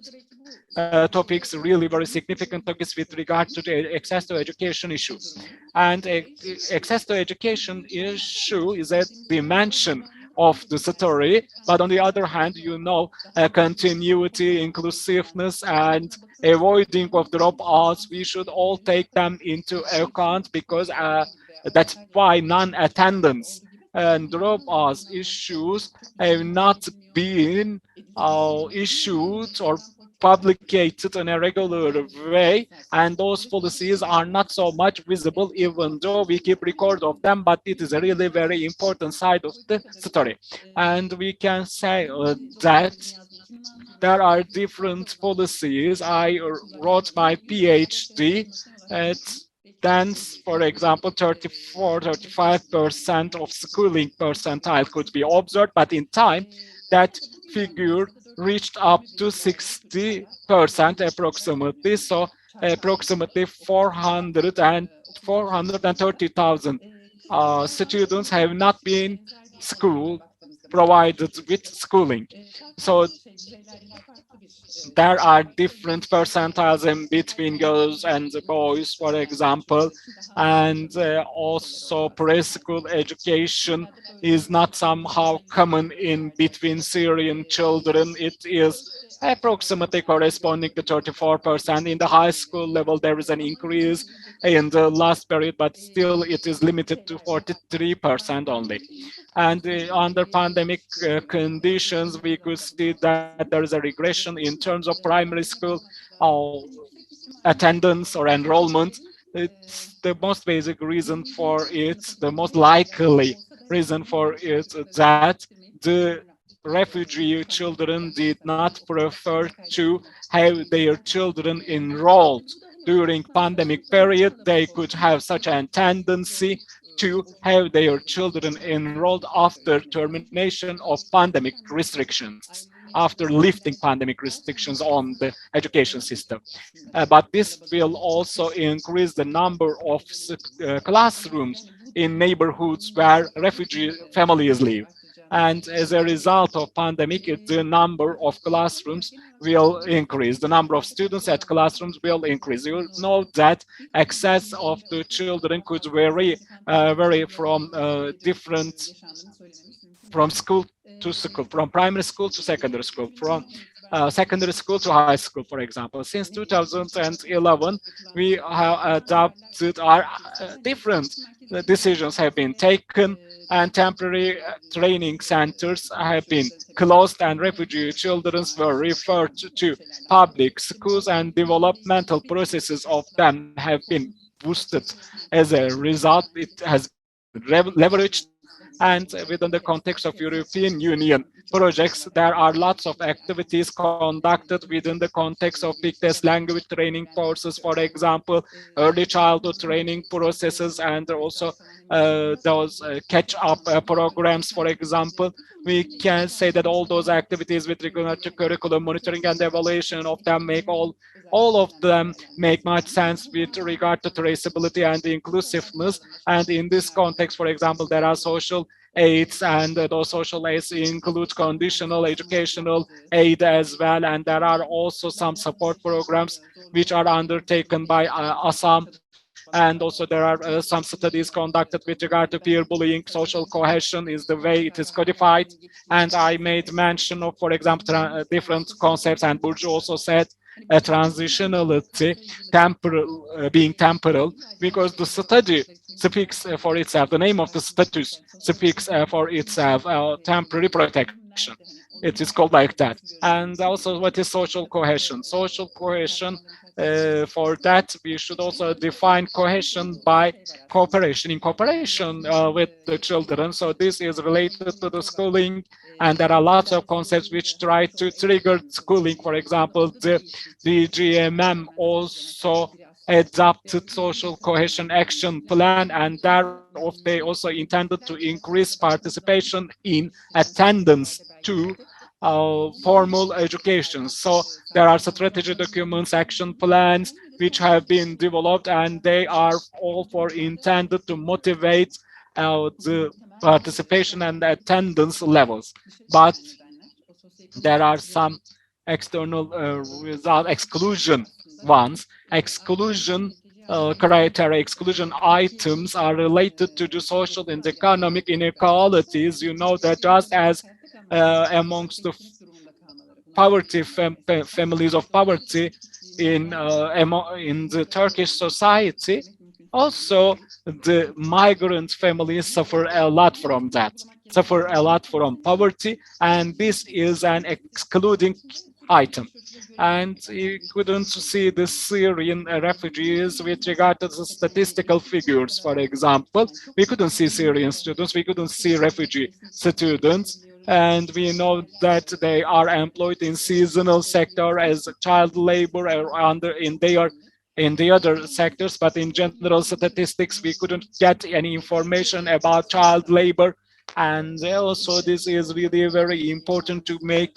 topics, really very significant topics with regard to the access to education issue. And access to education issue is a dimension of the story, but on the other hand, you know, continuity, inclusiveness, and avoiding of dropouts, we should all take them into account, because that's why non-attendance and dropouts issues have not been issued or publicated in a regular way, and those policies are not so much visible, even though we keep record of them, but it is a really very important side of the story. And we can say that there are different policies. I wrote my PhD at dance, for example, 34, 35% of schooling percentile could be observed, but in time, that figure reached up to 60% approximately. So approximately 430,000 students have not been schooled, provided with schooling. So there are different percentiles in between girls and boys, for example, and also preschool education is not somehow common in between Syrian children. It is approximately corresponding to 34%. In the high school level, there is an increase in the last period, but still it is limited to 43% only. And under pandemic conditions, we could see that there is a regression in terms of primary school uh, attendance or enrollment. It's the most basic reason for it, the most likely reason for it that the refugee children did not prefer to have their children enrolled during pandemic period. They could have such a tendency to have their children enrolled after termination of pandemic restrictions, after lifting pandemic restrictions on the education system. But this will also increase the number of classrooms in neighborhoods where refugee families live. And as a result of pandemic, the number of classrooms will increase. The number of students at classrooms will increase. You know that access of the children could vary from different from school to school, from primary school to secondary school, from secondary school to high school, for example. Since 2011, we have adopted our different decisions have been taken and temporary training centers have been closed and refugee children were referred to public schools and developmental processes of them have been boosted. As a result, it has been leveraged and within the context of European Union projects, there are lots of activities conducted within the context of big test language training courses, for example, early childhood training processes, and also those catch-up programs, for example. We can say that all those activities with regard to curriculum monitoring and evaluation of them make all of them make much sense with regard to traceability and inclusiveness. And in this context, for example, there are social aids, and those social aids include conditional educational aid as well. And there are also some support programs which are undertaken by Assam. And also there are some studies conducted with regard to peer bullying. Social cohesion is the way it is codified. And I made mention of, for example, different concepts, and Burcu also said a transitionality, temporal, being temporal, because the study speaks for itself. The name of the status speaks for itself, temporary protection. It is called like that. And also, what is social cohesion? Social cohesion, for that, we should also define cohesion by cooperation, in cooperation with the children. So this is related to the schooling, and there are lots of concepts which try to trigger schooling. For example, the GMM also adopted social cohesion action plan, and thereof they also intended to increase participation in attendance to formal education. So there are strategy documents, action plans which have been developed, and they are all for intended to motivate the participation and attendance levels. But there are some external result exclusion ones. Exclusion criteria, exclusion items are related to the social and economic inequalities. You know that just as amongst the poverty families of poverty in the Turkish society, also the migrant families suffer a lot from that, suffer a lot from poverty, and this is an excluding item. And you couldn't see the Syrian refugees with regard to the statistical figures, for example. We couldn't see Syrian students, we couldn't see refugee students, and we know that they are employed in seasonal sector as child labor or under in the other sectors, but in general statistics we couldn't get any information about child labor. And also this is really very important to make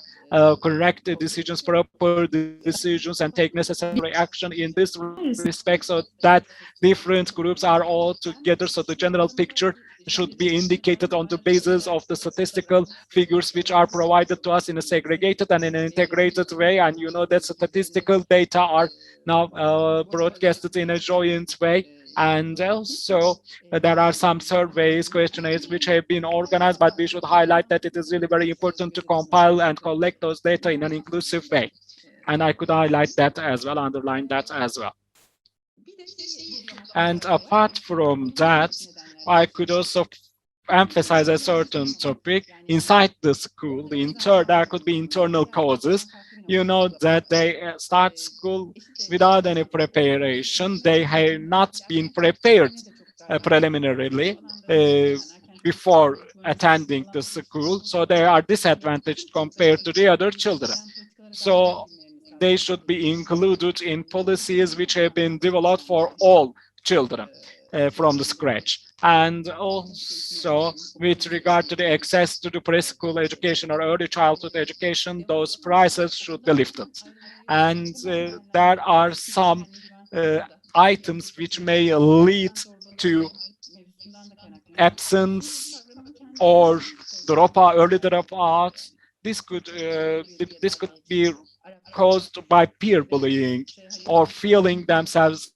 correct decisions, proper decisions, and take necessary action in this respect, so that different groups are all together. So the general picture should be indicated on the basis of the statistical figures which are provided to us in a segregated and in an integrated way. And you know that statistical data are now broadcasted in a joint way. And also, there are some surveys, questionnaires which have been organized, but we should highlight that it is really very important to compile and collect those data in an inclusive way. And I could highlight that as well, underline that as well. And apart from that, I could also emphasize a certain topic inside the school, there could be internal causes. You know that they start school without any preparation. They have not been prepared preliminarily uh, before attending the school, so they are disadvantaged compared to the other children. So they should be included in policies which have been developed for all children from the scratch. And also, with regard to the access to the preschool education or early childhood education, those prices should be lifted. And there are some uh, items which may lead to absence or early dropouts. This could be caused by peer bullying or feeling themselves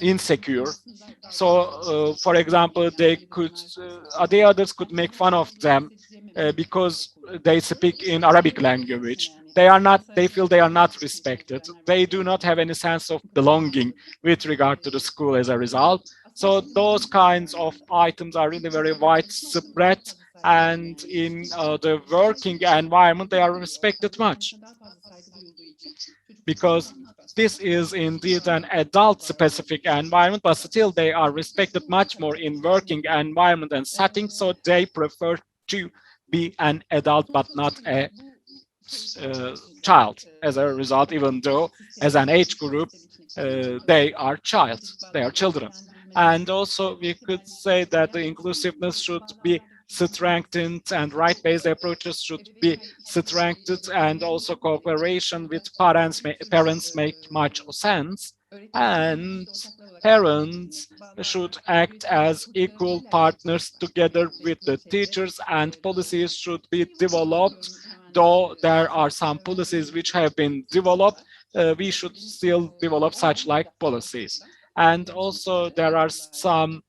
insecure. So, for example, the others could make fun of them because they speak in Arabic language. They feel they are not respected. They do not have any sense of belonging with regard to the school as a result. So those kinds of items are really very widespread, and in the working environment, they are respected much because this is indeed an adult specific environment, but still they are respected much more in working environment and setting, so they prefer to be an adult but not a child as a result, even though as an age group they are children. And also we could say that the inclusiveness should be strengthened and right-based approaches should be strengthened, and also cooperation with parents make much sense, and parents should act as equal partners together with the teachers, and policies should be developed. Though there are some policies which have been developed, we should still develop such like policies. And also there are some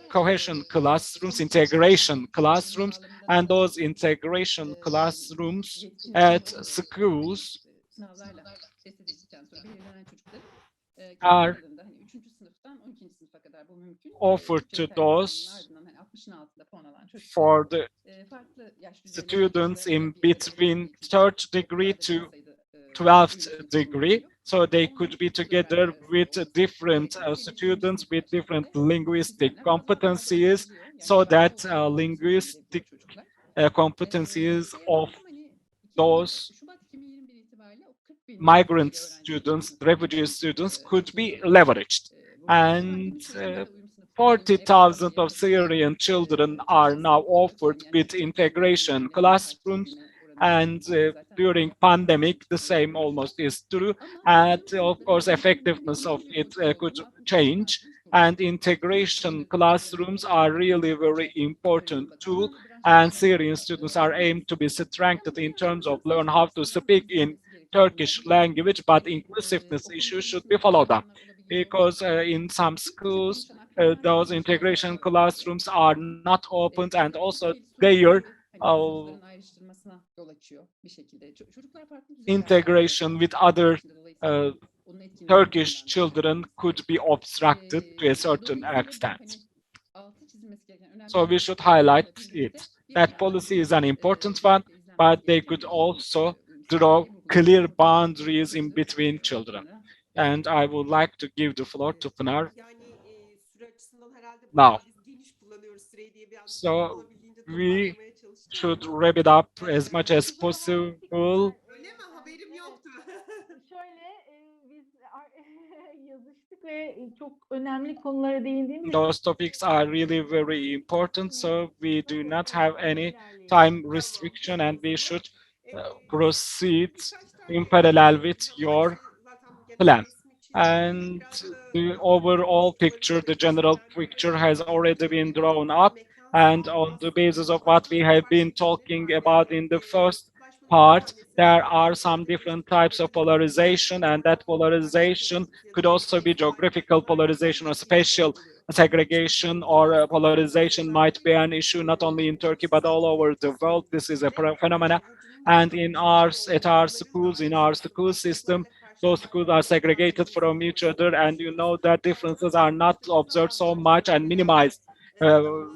cohesion classrooms, integration classrooms, and those integration classrooms at schools are offered to those for the students in between third degree to 12th degree. So they could be together with different students with different linguistic competencies, so that linguistic competencies of those migrant students, refugee students could be leveraged. And 40,000 of Syrian children are now offered with integration classrooms, and during pandemic the same almost is true, and of course effectiveness of it could change, and integration classrooms are really very important tool, and Syrian students are aimed to be strengthened in terms of learn how to speak in Turkish language, but inclusiveness issues should be followed up because in some schools those integration classrooms are not opened, and also their uh, integration with other uh, Turkish children could be obstructed to a certain extent. So we should highlight it. That policy is an important one, but they could also draw clear boundaries in between children. And I would like to give the floor to Pınar Süre açısından herhalde now. bayağı biz geniş kullanıyoruz süreyi diye biraz So olabildiğince we toparlamaya çalıştım. should wrap it up as Ee, much as O zaman teşekkürler. possible. Öyle mi? Haberim Evet. yoktu. Şöyle biz yazıştık ve çok önemli konulara değindiğimiz için Those topics are really very important, so we do not have any ilerleyelim. time Tamam, restriction, peki o and we zaman. should Ee, proceed birkaç in tane parallel with your amaçlı zaten genel plan. resmi çizdik. And Biraz da the farklı overall picture, soruları the general çözümlerle picture has already been drawn çözümlerin up. And mekansal on the basis of what we aslında have farklı been çeşitleri talking var ve about in the first kutuplaşmanın bir part, tanesi there aslında are some different types of politikacı polarization, and that polarization could also be geographical polarization or spatial segregation, or polarization might be an issue not only in Turkey but all over the world. This is a phenomena. And at our schools, in our school system, those schools are segregated from each other, and you know that differences are not observed so much and minimized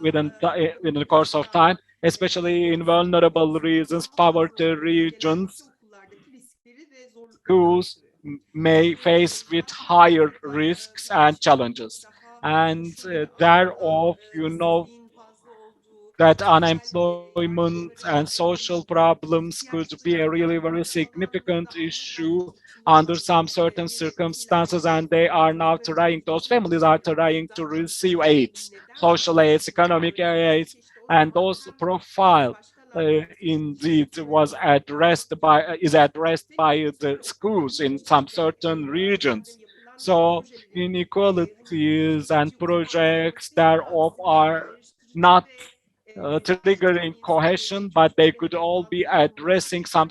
within the course of time, especially in vulnerable regions, poverty regions. okullardaki riskleri ve zorluklarını Schools arttırıyor. may face with higher risks and challenges. Daha And koşulları ağırdan, thereof, işsizliğin fazla olduğu, that belki unemployment yardımların and social problems could be a ihtiyaçları really very zamanında significant aynı issue belki içinde under some certain yaşadığıyla circumstances, and they are now trying, those barınma families are sorunları trying to zaten receive temel aids, neden social aids, economic aids, ki işte o and zaman those hem profile başkalarla indeed was addressed by is addressed by the schools in some certain regions. So inequalities and projects thereof are not triggering cohesion, but they could all be addressing some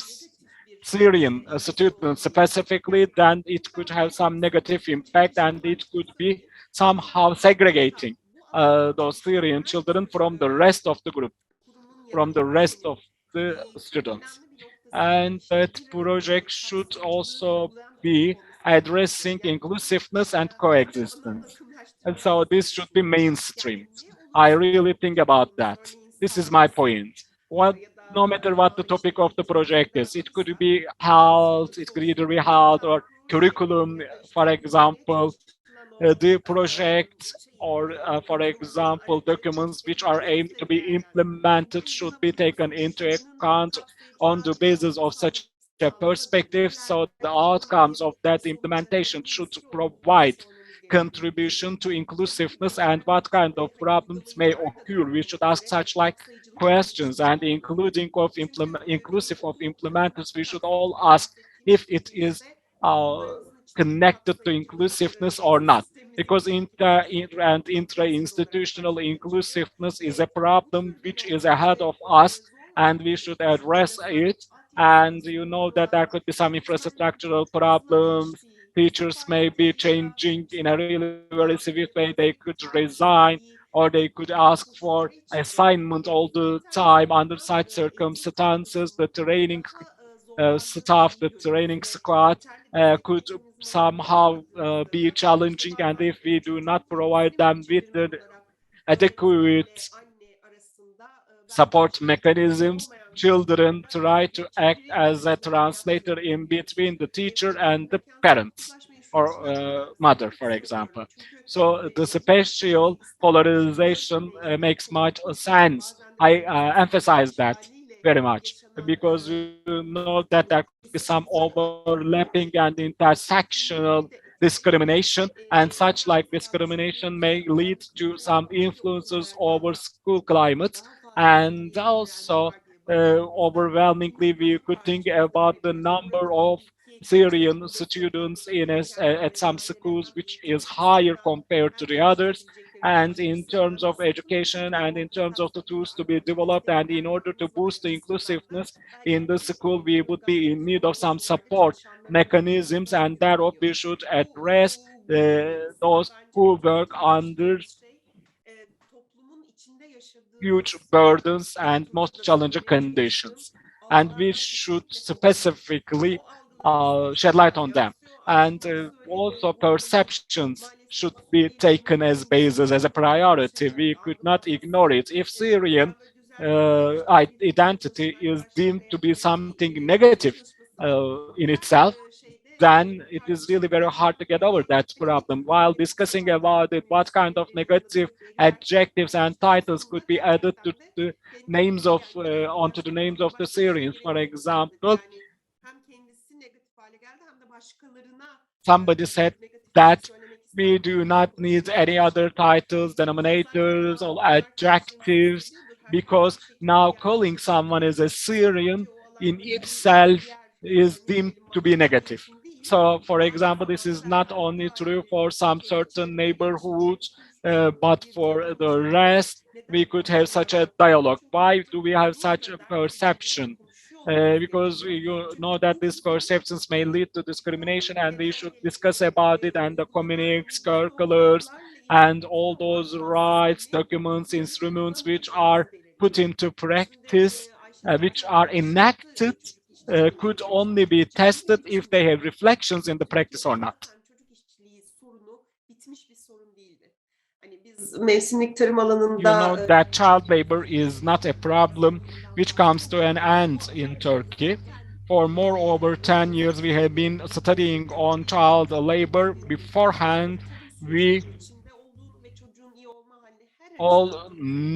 Syrian students specifically, then it could have some negative impact and it could be somehow segregating those Syrian children from the rest of the group, from the rest of the students. And that project should also be addressing inclusiveness and coexistence. And so this should be mainstreamed. I really think about that. This is my point. What, no matter what the topic of the project is, it could be health, it could either be health or curriculum, for example, the projects or, for example, documents which are aimed to be implemented should be taken into account on the basis of such a perspective. So the outcomes of that implementation should provide contribution to inclusiveness and what kind of problems may occur. We should ask such like questions, and including of inclusive of implementers, we should all ask if it is uh, connected to inclusiveness or not. Because and intra-institutional inclusiveness is a problem which is ahead of us, and we should address it. And you know that there could be some infrastructural problems. Teachers may be changing in a really very severe way. They could resign, or they could ask for assignment all the time under such circumstances. The training staff, the training squad could somehow be challenging, and if we do not provide them with the adequate support mechanisms, children try to act as a translator in between the teacher and the parents or mother, for example. So the spatial polarization makes much sense. I emphasize that very much because you know that there could be some overlapping and intersectional discrimination, and such like discrimination may lead to some influences over school climates. And also overwhelmingly we could think about the number of Syrian students at some schools which is higher compared to the others, and in terms of education and in terms of the tools to be developed, and in order to boost the inclusiveness in the school we would be in need of some support mechanisms, and thereof we should address those who work under huge burdens and most challenging conditions. And we should specifically shed light on them. And also perceptions should be taken as basis, as a priority. We could not ignore it. If Syrian identity is deemed to be something negative in itself, then it is really very hard to get over that problem. While discussing about it, what kind of negative adjectives and titles could be added to the names of onto the names of the Syrians? For example, somebody said that we do not need any other titles, denominators, or adjectives, because now calling someone as a Syrian in itself is deemed to be negative. So, for example, this is not only true for some certain neighborhoods, but for the rest, we could have such a dialogue. Why do we have such a perception? Because you know that these perceptions may lead to discrimination, and we should discuss about it, and the communiques, circulars, and all those rights, documents, instruments which are put into practice, which are enacted, could only be tested if they have reflections in the practice or not. biz mevsimlik tarım You know alanında that child labor is not a problem which comes to an end in Turkey. For more over 10 years, we have been studying on child labor. Beforehand, tabii we sürecin içinde olur ve çocuğun iyi olma hani her all açıdan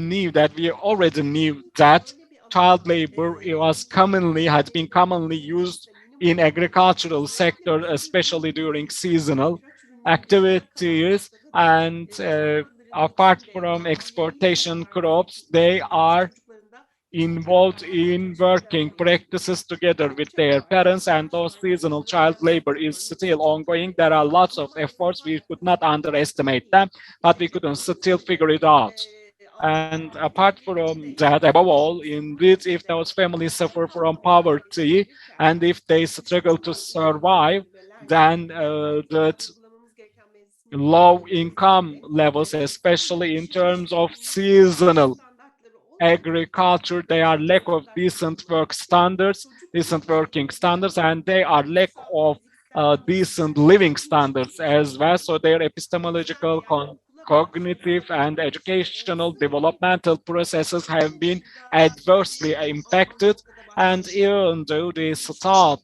knew that we already knew çok that şahane bir alan. child labor it was commonly had been commonly used Dolayısıyla in minimum agricultural özellikle sector, mısır especially during seasonal ihraç ürünleri dışında kalan activities, noktada da and çantaların apart içinde from maliyeli exportation olarak zeki crops, they işletmelerin are çocuklarında involved mutlaka in taşınacağı working konusu. practices together with Ayrıca their da parents, and bunlar those seasonal child sınırlanan labor is still ongoing. There are değil. lots of efforts. We Bulunmazlar could not underestimate değil. them, but we couldn't still figure it out. And Alanlar apart nedeniyle from de that, above all, sorun indeed, if those nedeniyle de families suffer from çocuklar okula poverty gelirken and if they struggle to çocuklarımızı survive, yönlendiremelerle then belki de that uygulamamız gereken mevsimlik low tarımın income ötesinde levels, sadece especially in terms of yetiştiricilerin seasonal standartları olmadan agriculture, they are lack of standartların decent da work standards, çocuk decent için working standards, and they are lack sağlıksal, of fiziksel decent anlamda living standards uyumlu as well. So their sosyal epistemological, yani okula başlama cognitive, and süreci educational olsun developmental processes have been okulda adversely alman impacted. noktada And başlaması even though they dışında start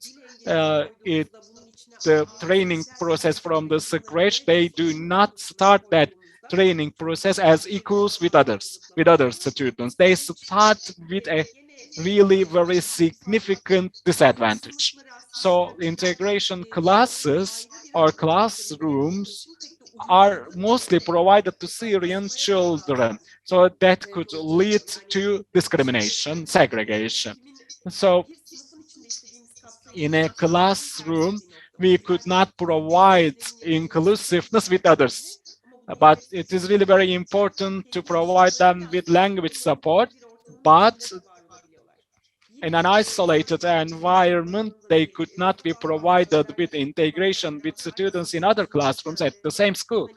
dil engelli it aldığımızda bunun içine the training sosyal process from the scratch, sorunları they do not start that koyduğumuzda training process as equals with other students. They start with a gene really very toplumsal significant disadvantage. olasılıkları aslında So integration classes ayrı or birer konudur. Benim burada classrooms şimdi pek de are ummadığım mostly provided to Syrian başlamaya da children. So that could lead doğru. Yani to discrimination, segregation. eğitimin So bir sınıfın içinde istediğimiz in kapsayıcı a olmasının tam tersi classroom, bir we noktada. could Yani not provide beklentilerini inclusiveness with önemli others. ama bu But domates it is really very important to provide them with language support. bir ortamın But içinde de var olabiliyorlar. in Yine an isolated environment, they could not be provided with integration with students in other classrooms at the same school.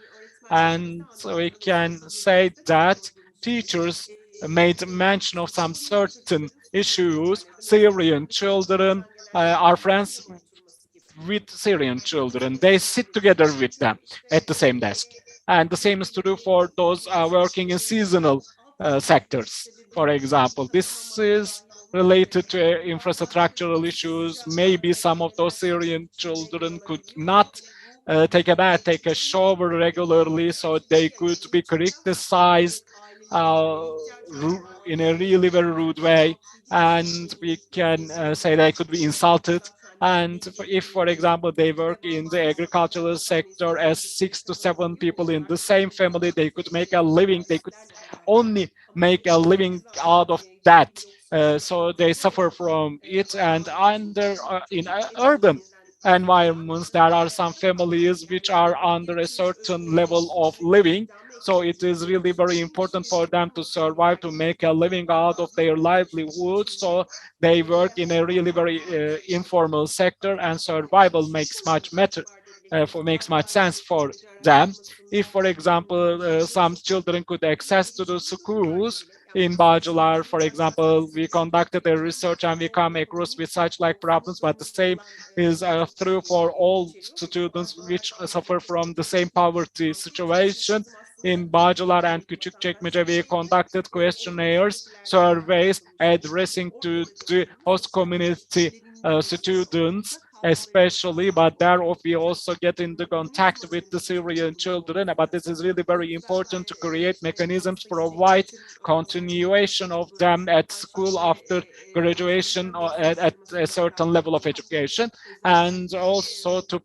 hani öğretmenlerimize And so we can anlattığımız say durumumuzda çok that olduğunu söylüyor. teachers made mention of some Suriyeli certain çocukların issues. hani Syrian children dışarıdan gelen are friends anlatılması gibi. with Syrian children. Dolayısıyla They sit together with them işte at the same desk. And the same is true for those working in seasonal altyapı sectors. For sebebini example, this tanımlama is dahil olmak üzere related to infrastructural issues. Maybe some of those Syrian children could not take a shower regularly, so they could be criticized uh, in a really very rude way, and we can say they could be insulted. And if, for example, they work in the agricultural sector as 6 to 7 people in the same family, they could make a living. They could only make a living out of that. So they suffer from it. And under in urban environments, there are some families which are under a certain level of living. So it is really very important for them to survive, to make a living out of their livelihood. So they work in a really very informal sector, and survival makes much matter. Makes much sense for them. If, for example, some children could access to the schools in Bajular, for example, we conducted a research and we come across with such like problems, but the same is true for all students which suffer from the same poverty situation. In Bajular and Küçükçekmece, we conducted questionnaires, surveys addressing to the host community students especially, but there we also get into contact with the Syrian children. But this is really very important to create mechanisms, provide continuation of them at school after graduation or at a certain level of education, and also to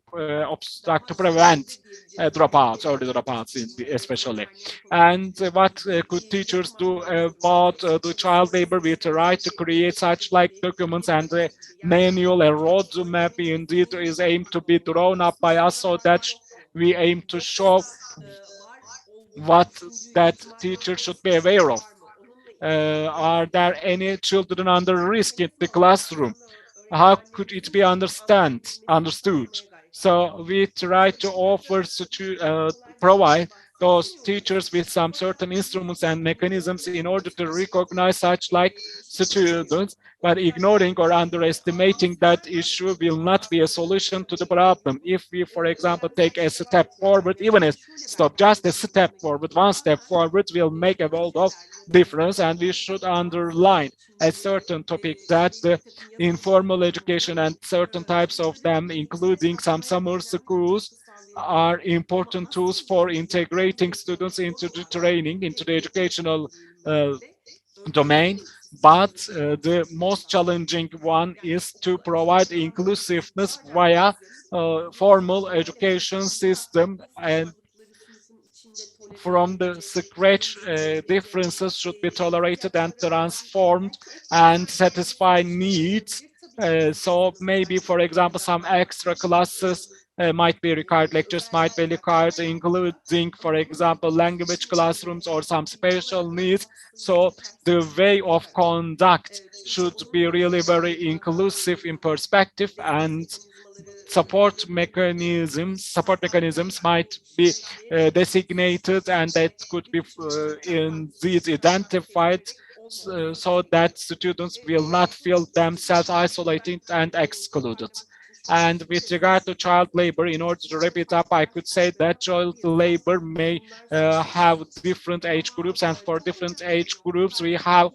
obstruct, to prevent dropouts, early dropouts especially. And what could teachers do about the child labor? We try to create such like documents and manual, a roadmap indeed is aimed to be drawn up by us, so that we aim to show what that teacher should be aware of. Are there any children under risk in the classroom? How could it be understood? So we try to offer provide those teachers with some certain instruments and mechanisms in order to recognize such like students, but ignoring or underestimating that issue will not be a solution to the problem. If we, for example, take a step forward, even a stop, just a step forward, one step forward will make a world of difference, and we should underline a certain topic that the informal education and certain types of them, including some summer schools, are important tools for integrating students into the training, into the educational uh, domain. But the most challenging one is to provide inclusiveness via formal education system, and from the scratch differences should be tolerated and transformed and satisfy needs. So maybe, for example, some extra classes might be required, lectures might be required, including, for example, language classrooms or some special needs. So the way of conduct should be really very inclusive in perspective, and support mechanisms might be designated, and that could be indeed identified, so that students will not feel themselves isolated and excluded. And with regard to child labor, in order to wrap it up, I could say that child labor may have different age groups, and for different age groups, we have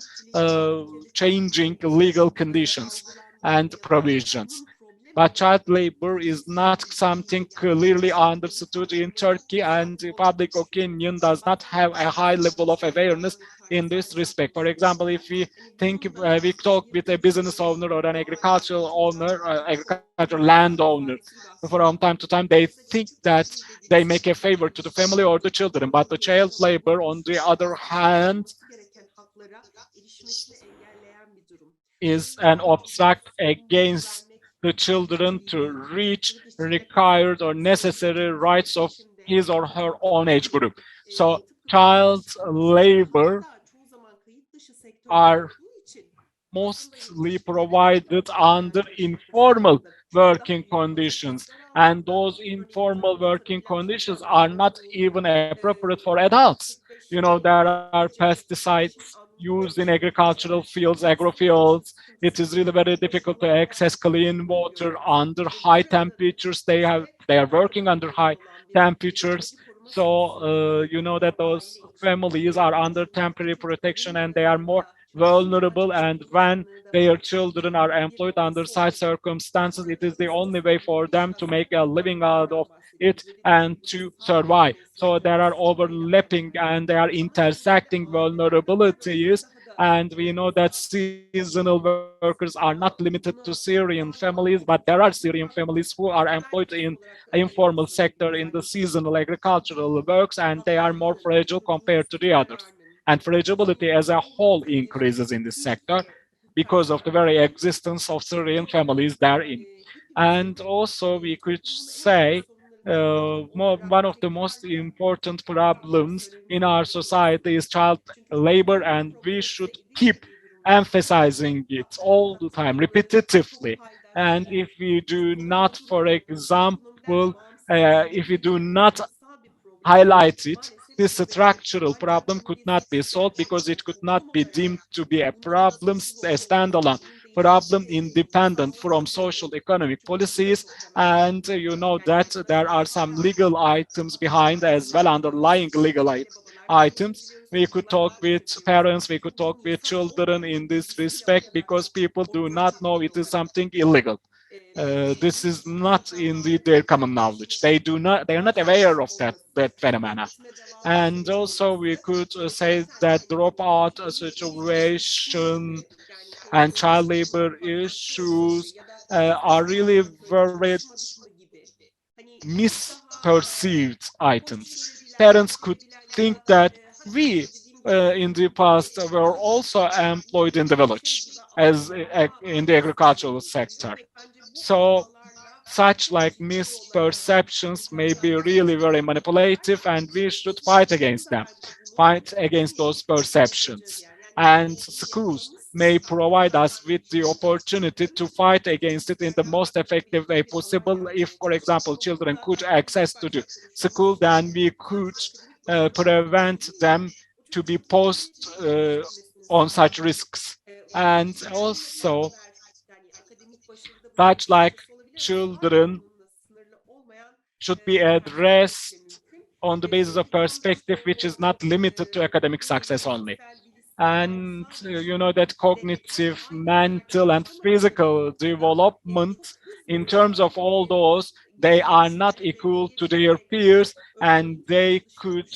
changing legal conditions and provisions. But child labor is not something clearly understood in Turkey, and public opinion does not have a high level of awareness in this respect. For example, if we think we talk with a business owner or an agricultural owner, agricultural landowner, from time to time, they think that they make a favor to the family or the children. But the child labor, on the other hand, is an obstacle against the children to reach required or necessary rights of his or her own age group. So child labor are mostly provided under informal working conditions, and those informal working conditions are not even appropriate for adults. There are pesticides used in agricultural fields, agrofields. It is really very difficult to access clean water under high temperatures. They are working under high temperatures. So you know that those families are under temporary protection, and they are more vulnerable, and when their children are employed under such circumstances, it is the only way for them to make a living out of it and to survive. So there are overlapping and they are intersecting vulnerabilities, and we know that seasonal workers are not limited to Syrian families, but there are Syrian families who are employed in informal sector in the seasonal agricultural works, and they are more fragile compared to the others. And fragility as a whole increases in this sector because of the very existence of Syrian families therein. And also, we could say one of the most important problems in our society is child labor, and we should keep emphasizing it all the time, repetitively. And if we do not, for example, if we do not highlights it, this structural problem could not be solved because it could not be deemed to be a problem, a standalone problem independent from social economic policies. And you know that there are some legal items behind as well, underlying legal items. We could talk with parents, we could talk with children in this respect, because people do not know it is something illegal. This is not indeed their common knowledge. They are not aware of that phenomena. And also we could say that dropout situation and child labor issues are really very misperceived items. Parents could think that we in the past were also employed in the village as in the agricultural sector. So such like misperceptions may be really very manipulative, and we should fight against them, fight against those perceptions. And schools may provide us with the opportunity to fight against it in the most effective way possible. If, for example, children could access to the school, then we could prevent them to be posed on such risks. And also, such like children should be addressed on the basis of perspective which is not limited to academic success only. And you know that cognitive, mental, and physical development, in terms of all those, they are not equal to their peers, and they could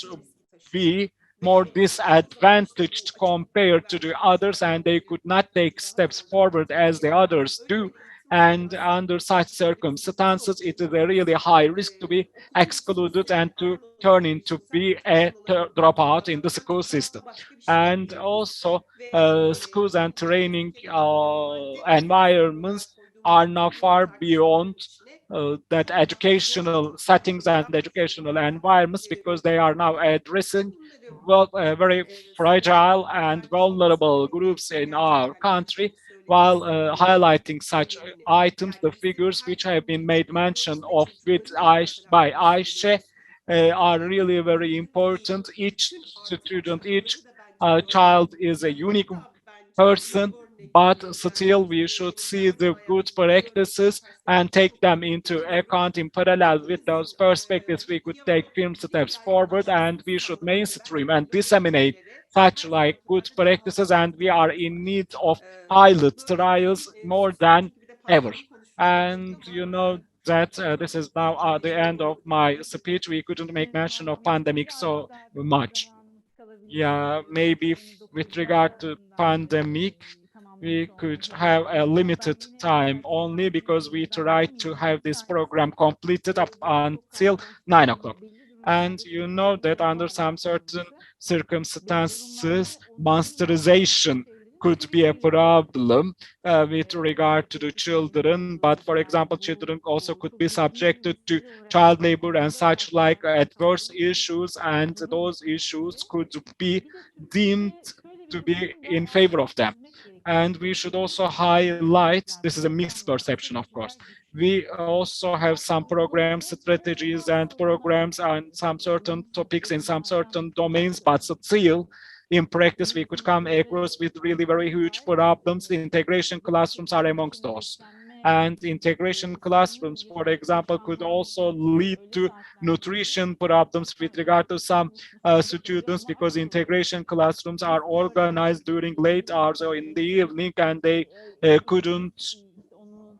be more disadvantaged compared to the others, and they could not take steps forward as the others do. And under such circumstances, it is a really high risk to be excluded and to turn into be a dropout in the school system. And also, schools and training environments are now far beyond that educational settings and educational environments, because they are now addressing very fragile and vulnerable groups in our country, while highlighting such items, the figures which have been made mention of by Aisha are really very important. Each student, each child is a unique person, but still we should see the good practices and take them into account. In parallel with those perspectives, we could take firm steps forward, and we should mainstream and disseminate such like good practices, and we are in need of pilot trials more than ever. And you know that this is now the end of my speech. We couldn't make mention of pandemic so Biraz daha kısa much. zamanımız kalabilirse Yeah, maybe with 2009'da regard to arasında pandemic, we tamamlamış could olmamız have a adına ben limited yine time birkaç only because we daha tried to değineyim. have Bir this tanesi program completed up çok until 9 o'clock. karşılaştığımız belli And durumlarda you know çocukların that under doğum some certain bağırsaklanması ve bu circumstances, durumlarda onların bazı monsterization şeylerin could be a değişebileceğini problem with regard to the çocukların children. But for example, bu children also could be çok ciddi subjected to riskleri olarak child labor and adlandırıldığı such halde like maruz adverse kaldığı bir issues, and durum those issues vardı. could be Bir de deemed Türkiye'de şöyle bir to be durumun da in favor altını of them. çizmek gerekiyor. And we should Türkiye'de also eğitim highlight, this is a enflasyonu var. misperception, Kısa of course. geçirler düştü. We also have some Bu program ise böyle strategies and bazı programs adımlar and some certain topics in some eğitimlerden certain domains, but still in practice we could come eğitimcilere across with really very huge dair problems. Integration bu classrooms are amongst teknolojinin those. beslenme And integration classrooms, sisteminin for geçtiği example, could also çağlarda lead öyle to saatlerdeydi. nutrition problems with regard to some Çalışması gerekiyordu students, ama because asıl integration classrooms are biz böyle organized during late hours or in the evening, and they couldn't onu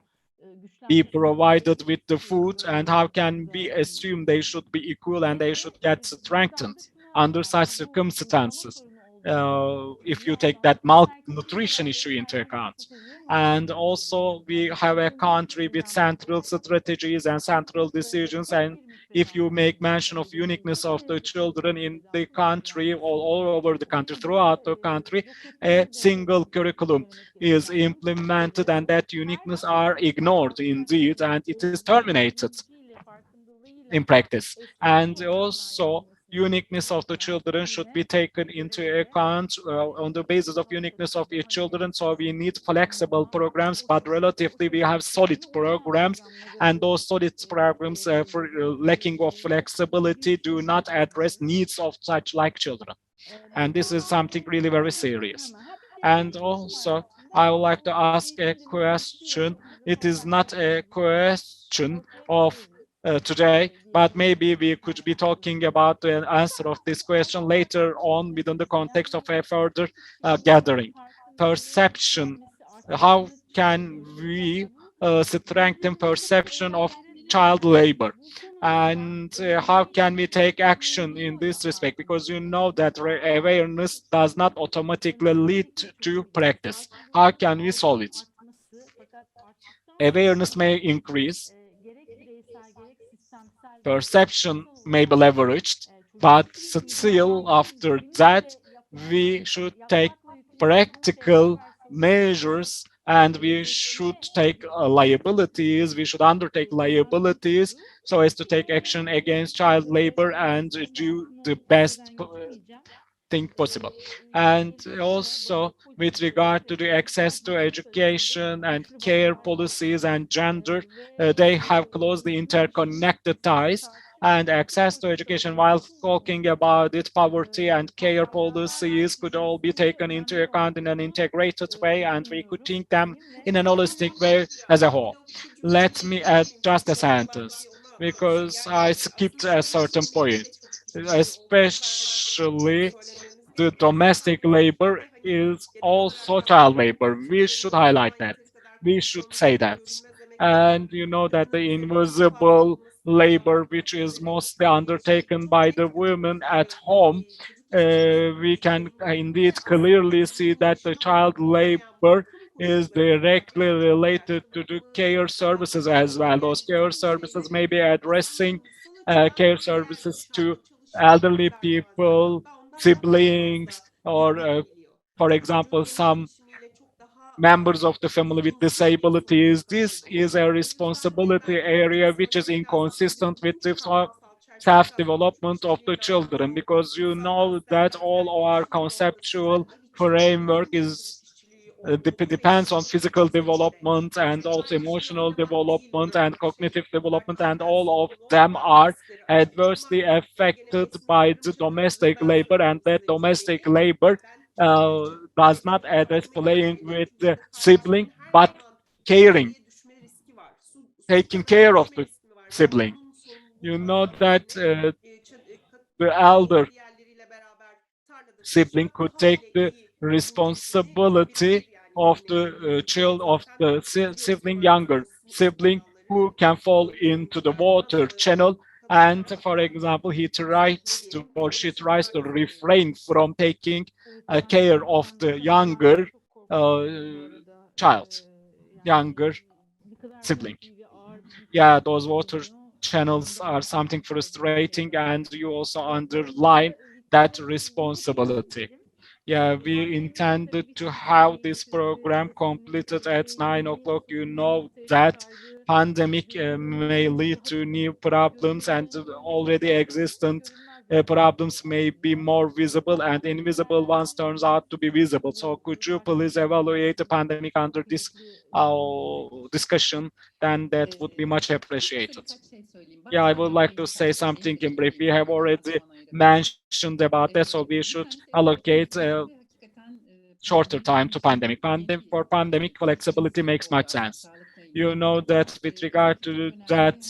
be güçlenmesini provided with the istiyoruz. food, and how can we assume they should be equal and they should get strengthened under such circumstances if you take that malnutrition issue into account? And also we have a country with central strategies and central decisions, and if you make mention of uniqueness of the children in the country, all over the country, throughout the country, a single curriculum is implemented, and that uniqueness are ignored indeed, and it is terminated in practice. And also uniqueness of the children should be taken into account on the basis of uniqueness of each children. So we need flexible programs, but relatively we have solid programs, and those solid programs for lacking of flexibility do not address needs of such like children. And this is something really very serious. And also, I would like to ask a question. It is not a question of today, but maybe we could be talking about the answer of this question later on within the context of a further gathering. Perception. How can we strengthen perception of child labor? And how can we take action in this respect? Because you know that awareness does not automatically lead to practice. How can we solve it? Awareness may increase, perception may be leveraged, but still after that, we should take practical measures, and we should take liabilities, we should undertake liabilities so as to take action against child labor and do the best thing possible. And also with regard to the access to education and care policies and gender, they have closely interconnected ties. and access to education. While talking about it, poverty and care policies could all be taken into account in an integrated way, and we could think them in an holistic way as a whole. Let me add just a sentence because I skipped a certain point, especially the domestic labor is also child labor. We should highlight that. We should say that. And you know that the invisible labor, which is mostly undertaken by the women at home, we can indeed clearly see that the child labor is directly related to the care services as well. Those care services may be addressing care services to elderly people, siblings, or for example, some members of the family with disabilities. This is a responsibility area which is inconsistent with the self-development of the children, because you know that all our conceptual framework is depends on physical development and also emotional development and cognitive development, and all of them are adversely affected by the domestic labor, and that domestic labor does not address playing with the sibling but caring, taking care of the sibling. You know that the elder sibling could take the responsibility of the child of the sibling, younger sibling, who can fall into the water channel, and for example he tries to or she tries to refrain from taking care of the younger uh, child, younger sibling. Yeah, those water channels are something frustrating, and you also underline that responsibility. Yeah, we intended to have this program completed at 9 o'clock. You know that pandemic may lead to new problems, and already existent problems may be more visible, and invisible ones turns out to be visible. So could you please evaluate the pandemic under this discussion? Then that would be much appreciated. Yeah, I would like to say something in brief. We have already mentioned about that, so we should allocate shorter time to pandemic. For pandemic, flexibility makes much sense. You know that with regard to that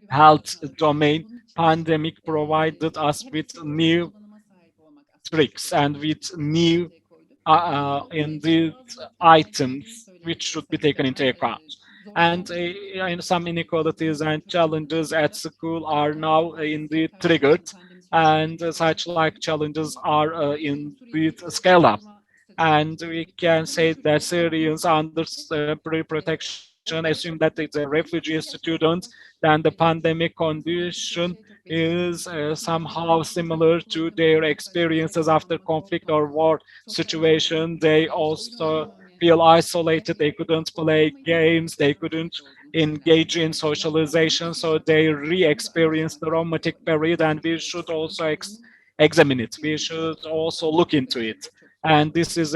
health domain, pandemic provided us with new tricks and with new indeed items which should be taken into account. And some inequalities and challenges at school are now indeed triggered, and such like challenges are indeed scaled up. And we can say that Syrians under pre-protection assume that it's a refugee student, then the pandemic condition is somehow similar to their experiences after conflict or war situation. They also feel isolated. They couldn't play games. They couldn't engage in socialization. So they re-experience the traumatic period, and we should also examine it. We should also look into it. And this was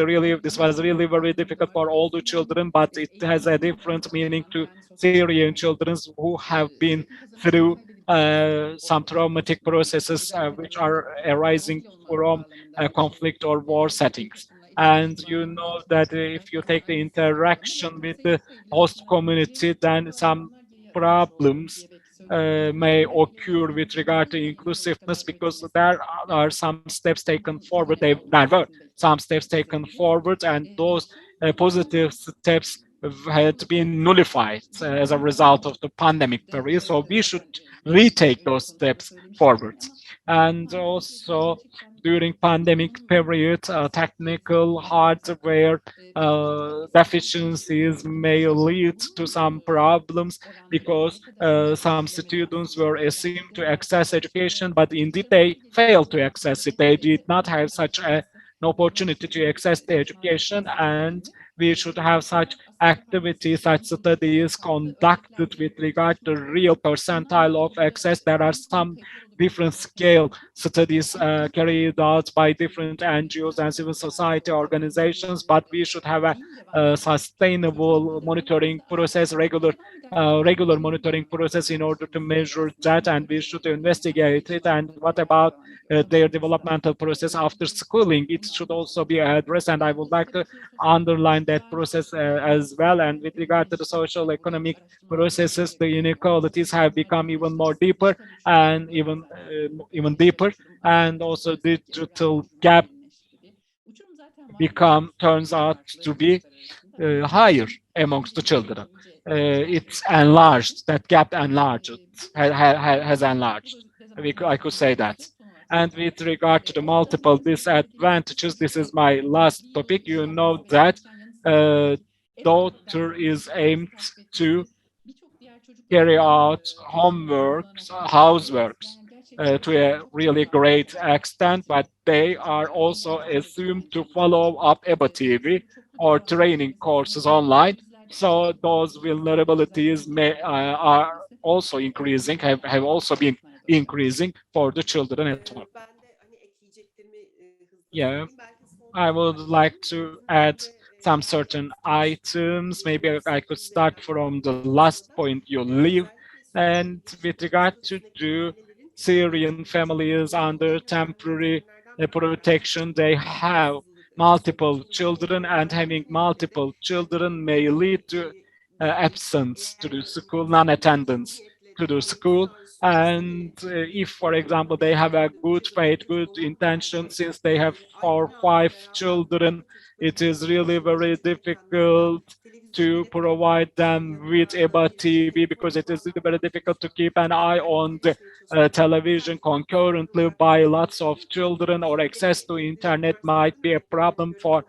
really very difficult for all the children, but it has a different meaning to Syrian children who have been through some traumatic processes which are arising from conflict or war settings. And you know that if you take the interaction with the host community, then some problems may occur with regard to inclusiveness, because there are some steps taken forward. There were some steps taken forward, and those positive steps had been nullified as a result of the pandemic period. So we should retake those steps forward. And also during pandemic period, technical hardware deficiencies may lead to some problems, because some students were assumed to access education, but indeed they failed to access it. They did not have such an opportunity to access the education, and we should have such activities, such studies conducted with regard to real percentile of access. There are some different scale studies carried out by different NGOs and civil society organizations, but we should have a sustainable monitoring process, regular monitoring process in order to measure that, and we should investigate it. And what about their developmental process after schooling? It should also be addressed, and I would like to underline that process as well. And with regard to the social economic processes, the inequalities have become even more deeper and even deeper, and also digital gap become turns out to be higher amongst the children. It's enlarged, that gap enlarged, has enlarged. I could say that. And with regard to the multiple disadvantages, this is my last topic. You know that uh, daughter is aimed to carry out homeworks, houseworks to a really great extent, but they are also assumed to follow up EBA TV or training courses online. So those vulnerabilities are also increasing, have also been increasing for the children at home. Ben de hani ekleyeceklerimi hızlı Yeah, söyleyeyim. Belki son I would olarak da like to ülkemizin add içinde some certain items. Maybe I could start sıkıntılarından from the last kısmında point you leave. özellikle And Suriyeli with regard to sınıfındaki the ailelerin Syrian families under en önemli temporary nedenlerden bir tanesi protection, they have multiple children, and having multiple children may lead to absence to the school, non-attendance to the school. And if, for example, they have a good faith, good intention, since they have 4 or 5 children, it is really very difficult to provide them with EBA TV, because it is very difficult to keep an eye on the television concurrently by lots of children, or access to internet might be a problem for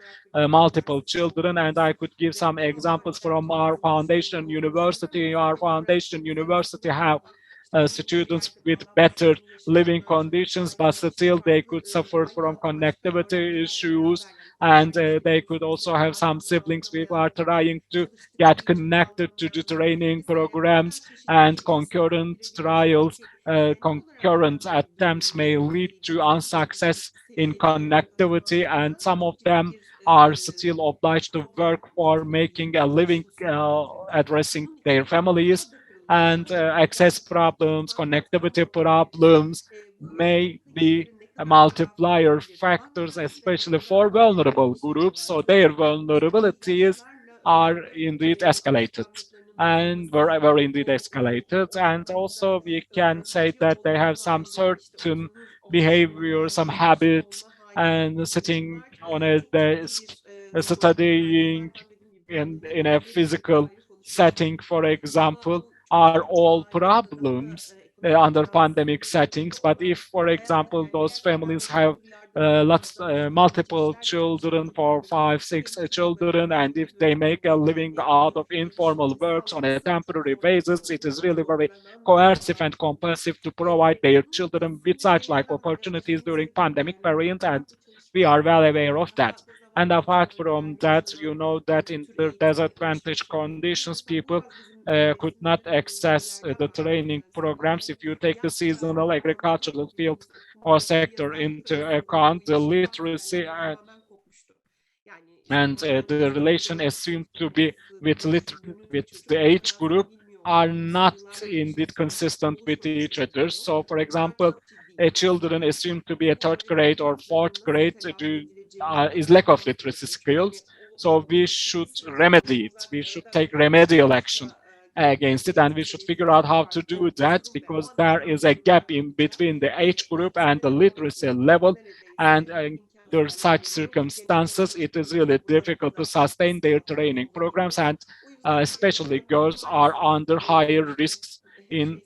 multiple children. And I could give some examples from our foundation university. Our foundation university have students with better living conditions, but still they could suffer from connectivity issues, and they could also have some siblings who are trying to get connected to the training programs, and concurrent trials, concurrent attempts may lead to unsuccess in connectivity, and some of them are still obliged to work for making a living, addressing their families. And access problems, connectivity problems may be multiplier factors, especially for vulnerable groups. So their vulnerabilities are indeed escalated, and were indeed escalated. And also we can say that they have some certain behavior, some habits, and sitting on a desk, studying in a physical setting, for example, are all problems under pandemic settings. But if, for example, those families have multiple children, 4, 5, 6 children, and if they make a living out of informal works on a temporary basis, it is really very coercive and compulsive to provide their children with such like opportunities during pandemic period, and we are well aware of that. And apart from that, you know that in the disadvantaged conditions, people could not access the training programs. If you take the seasonal agricultural field or sector into account, the literacy and the relation assumed to be with the age group are not indeed consistent with each other. So, for example, a children assumed to be a third grade or fourth grade is lack of literacy skills. So we should remedy it. We should take remedial action against it, and we should figure out how to do that, because there is a gap in between the age group and the literacy level, and under such circumstances, it is really difficult to sustain their training programs, and especially girls are under higher risks in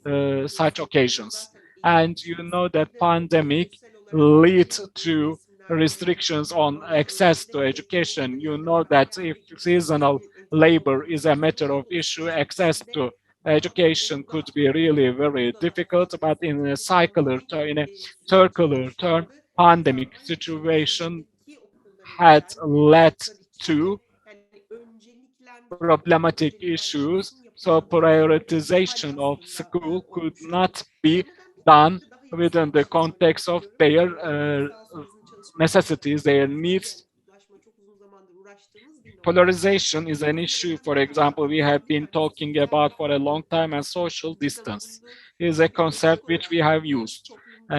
such occasions. And you know that pandemic lead to restrictions on access to education. You know that if seasonal labor is a matter of issue, access to education could be really very difficult. But in a circular term, pandemic situation had led to problematic issues. So prioritization of school could not be done within the context of their necessities, their needs. Polarization is an issue. For example, we have been talking about for a long time, and social distance is a concept which we have used.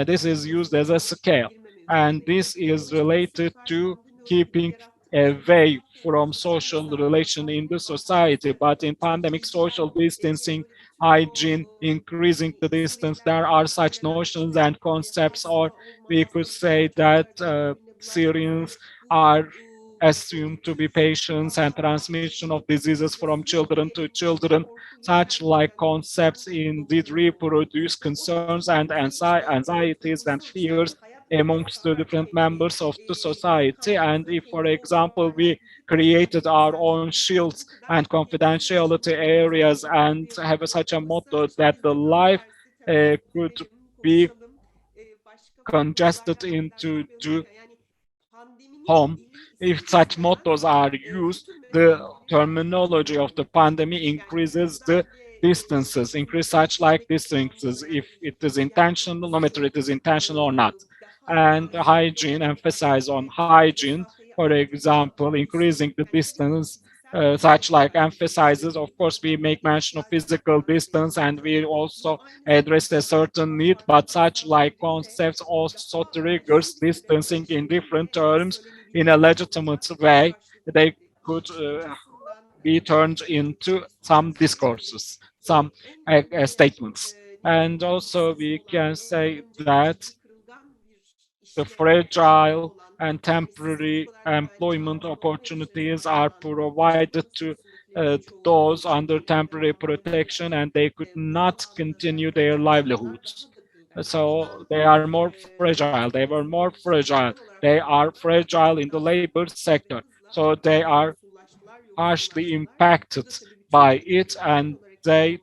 This is used as a scale, and this is related to keeping away from social relation in the society. But in pandemic, social distancing, hygiene, increasing the distance, there are such notions and concepts, or we could say that Syrians are assumed to be patients and transmission of diseases from children to children. Such like concepts indeed reproduce concerns and anxieties and fears amongst the different members of the society. And if, for example, we created our own shields and confidentiality areas and have such a motto that the life could be congested into the home. If such mottos are used, the terminology of the pandemic increases the distances, increase such like distances if it is intentional, no matter it is intentional or not. And hygiene, emphasize on hygiene, for example, increasing the distance, such like emphasizes, of course, we make mention of physical distance and we also address a certain need, but such like concepts also triggers distancing in different terms in a legitimate way. They could be turned into some discourses, some statements. And also we can say that the fragile and temporary employment opportunities are provided to those under temporary protection and they could not continue their livelihoods. So they are more fragile. They were more fragile. They are fragile in the labor sector. So they are harshly impacted by it and they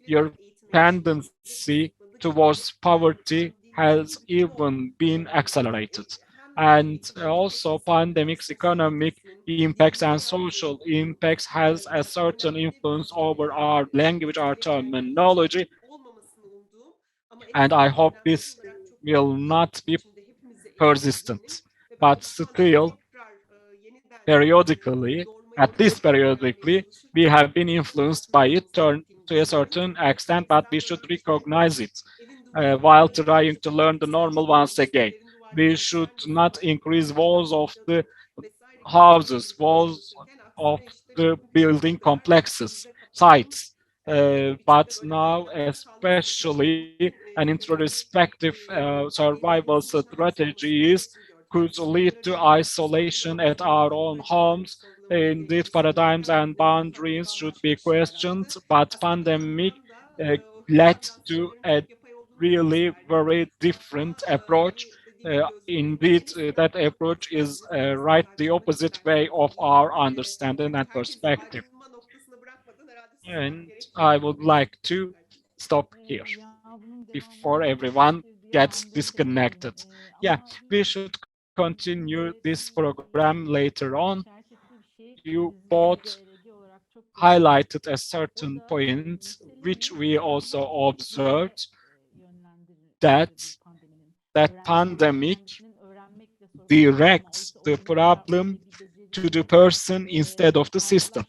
your tendency towards poverty has even been accelerated. And also pandemic's economic impacts and social impacts has a certain influence over our language, our terminology, and I hope this will not be persistent. But still, periodically, at least periodically, we have been influenced by it to a certain extent, but we should recognize it while trying to learn the normal once again. We should not increase walls of the houses, walls of the building complexes, sites. But now, especially an introspective survival strategies could lead to isolation at our own homes. Indeed, paradigms and boundaries should be questioned, but pandemic uh, led to a really very different approach. Indeed, that approach is right the opposite way of our understanding and perspective. And I would like to stop here before everyone gets disconnected. Yeah, we should continue this program later on. You both highlighted a certain point, which we also observed that that pandemic directs the problem to the person instead of the system.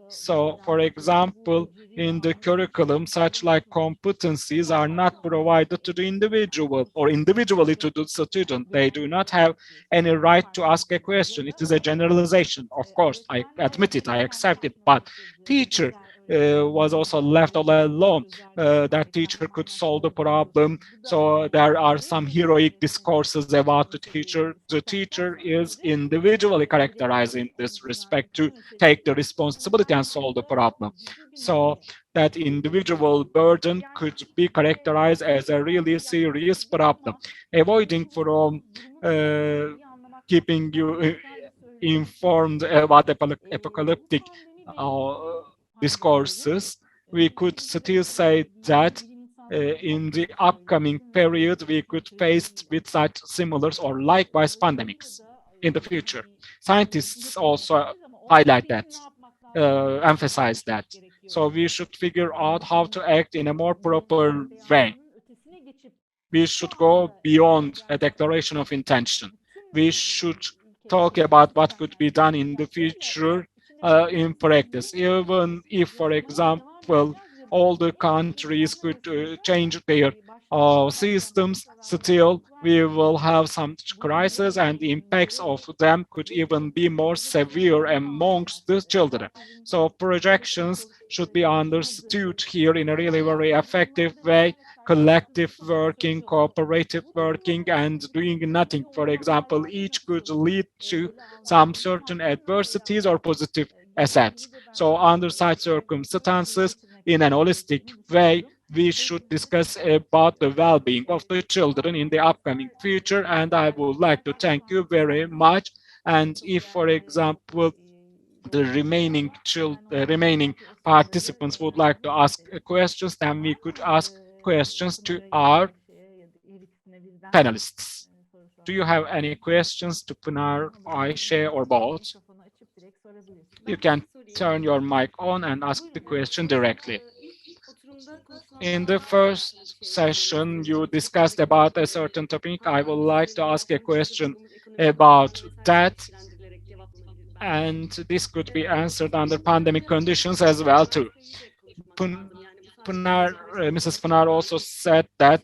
So, for example, in the curriculum, such like competencies are not provided to the individual or individually to the student. They do not have any right to ask a question. It is a generalization. Of course, I admit it, I accept it, but teacher was also left all alone. That teacher could solve the problem. So there are some heroic discourses about the teacher. The teacher is individually characterized in this respect to take the responsibility and solve the problem. So that individual burden could be characterized as a really serious problem. Avoiding from uh, keeping you informed about apocalyptic uh, discourses, we could still say that in the upcoming period, we could face with such similar or likewise pandemics in the future. Scientists also highlight that, emphasize that. So we should figure out how to act in a more proper way. we should go beyond a declaration of intention. We should talk about what could be done in the future in practice. Even if, for example, all the countries could change their systems, still we will have some crises, and the impacts of them could even be more severe amongst the children. So projections should be understood here in a really very effective way. Collective working, cooperative working, and doing nothing, for example, each could lead to some certain adversities or positive assets. So under such circumstances, in an holistic way, we should discuss about the well-being of the children in the upcoming future. And I would like to thank you very much. And if, for example, the remaining participants would like to ask questions, then we could ask questions to our panelists. Do you have any questions to Pınar, Ayşe, or both? You can turn your mic on and ask the question directly. In the first session, you discussed about a certain topic. I would like to ask a question about that, and this could be answered under pandemic conditions as well too. Mrs. Pınar also said that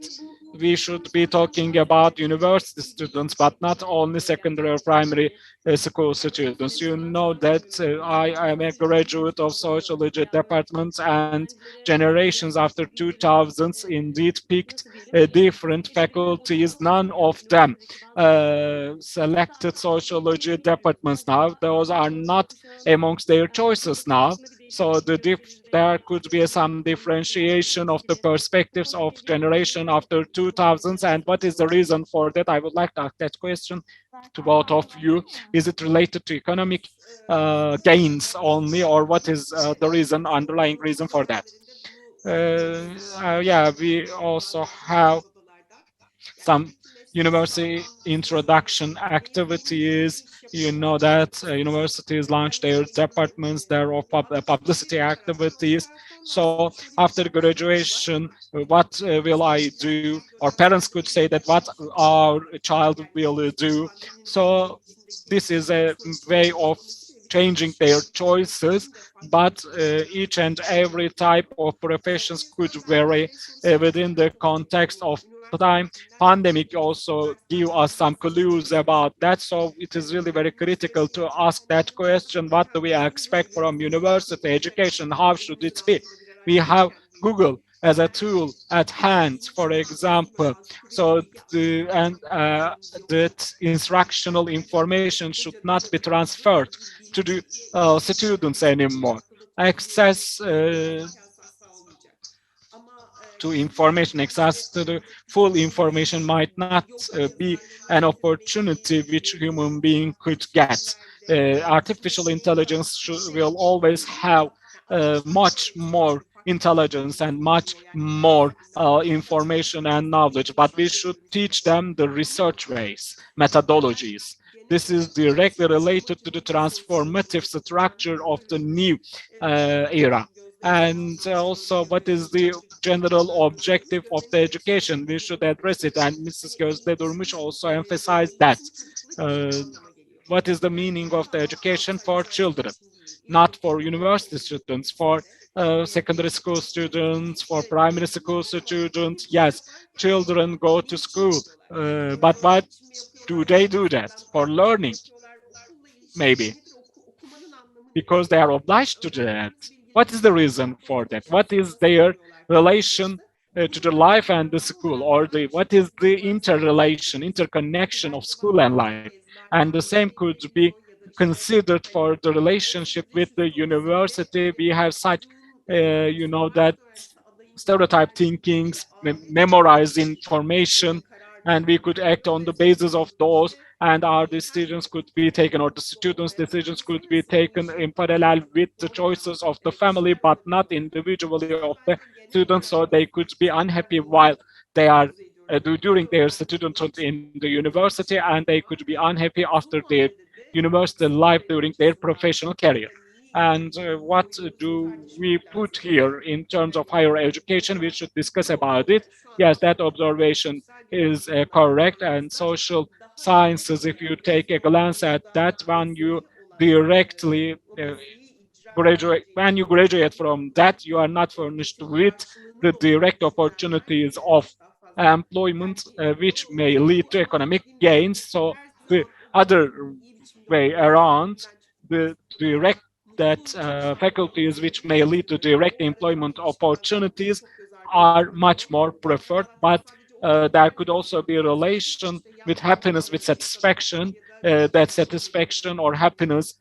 we should be talking about university students, but not only secondary or primary school students. You know that I am a graduate of sociology departments, and generations after 2000s indeed picked different faculties. None of them selected sociology departments now. Those are not amongst their choices now. So there could be some differentiation of the perspectives of generation after 2000s. And what is the reason for that? I would like to ask that question to both of you. Is it related to economic gains only, or what is the reason, underlying reason for that? Yeah, we also have some university introduction activities. You know that universities launch their departments, their publicity activities. So after graduation, what will I do? Or parents could say that what our child will do. So this is a way of changing their choices, but each and every type of professions could vary within the context of time. Pandemic also give us some clues about that, so it is really very critical to ask that question: what do we expect from university education? How should it be? We have Google as a tool at hand, for example. So that instructional information should not be transferred to the students anymore. Access to information, access to the full information might not be an opportunity which human being could get. Artificial intelligence will always have much more intelligence and much more information and knowledge, but we should teach them the research ways, methodologies. This is directly related to the transformative structure of the new era. And also, what is the general objective of the education? We should address it. And Mrs. Gözde Durmuş also emphasized that. Uh, what is the meaning of the education for children? Not for university students, for secondary school students, for primary school students. Yes, children go to school, but what do they do that? For learning, maybe because they are obliged to do that. What is the reason for that? What is their relation to the life and the school, or what is the interrelation, interconnection of school and life? And the same could be considered for the relationship with the university. We have such, that stereotype thinkings, memorize information, and we could act on the basis of those, and our decisions could be taken, or the students' decisions could be taken in parallel with the choices of the family, but not individually of the students, so they could be unhappy while they are during their studenthood in the university, and they could be unhappy after their university life during their professional career. And what do we put here in terms of higher education? We should discuss about it. Yes, that observation is correct. And social sciences, if you take a glance at that, when you directly graduate, when you graduate from that, you are not furnished with the direct opportunities of employment, which may lead to economic gains. So the other way around, the direct that faculties which may lead to direct employment opportunities are much more preferred, but there could also be a relation with happiness, with satisfaction. That satisfaction or happiness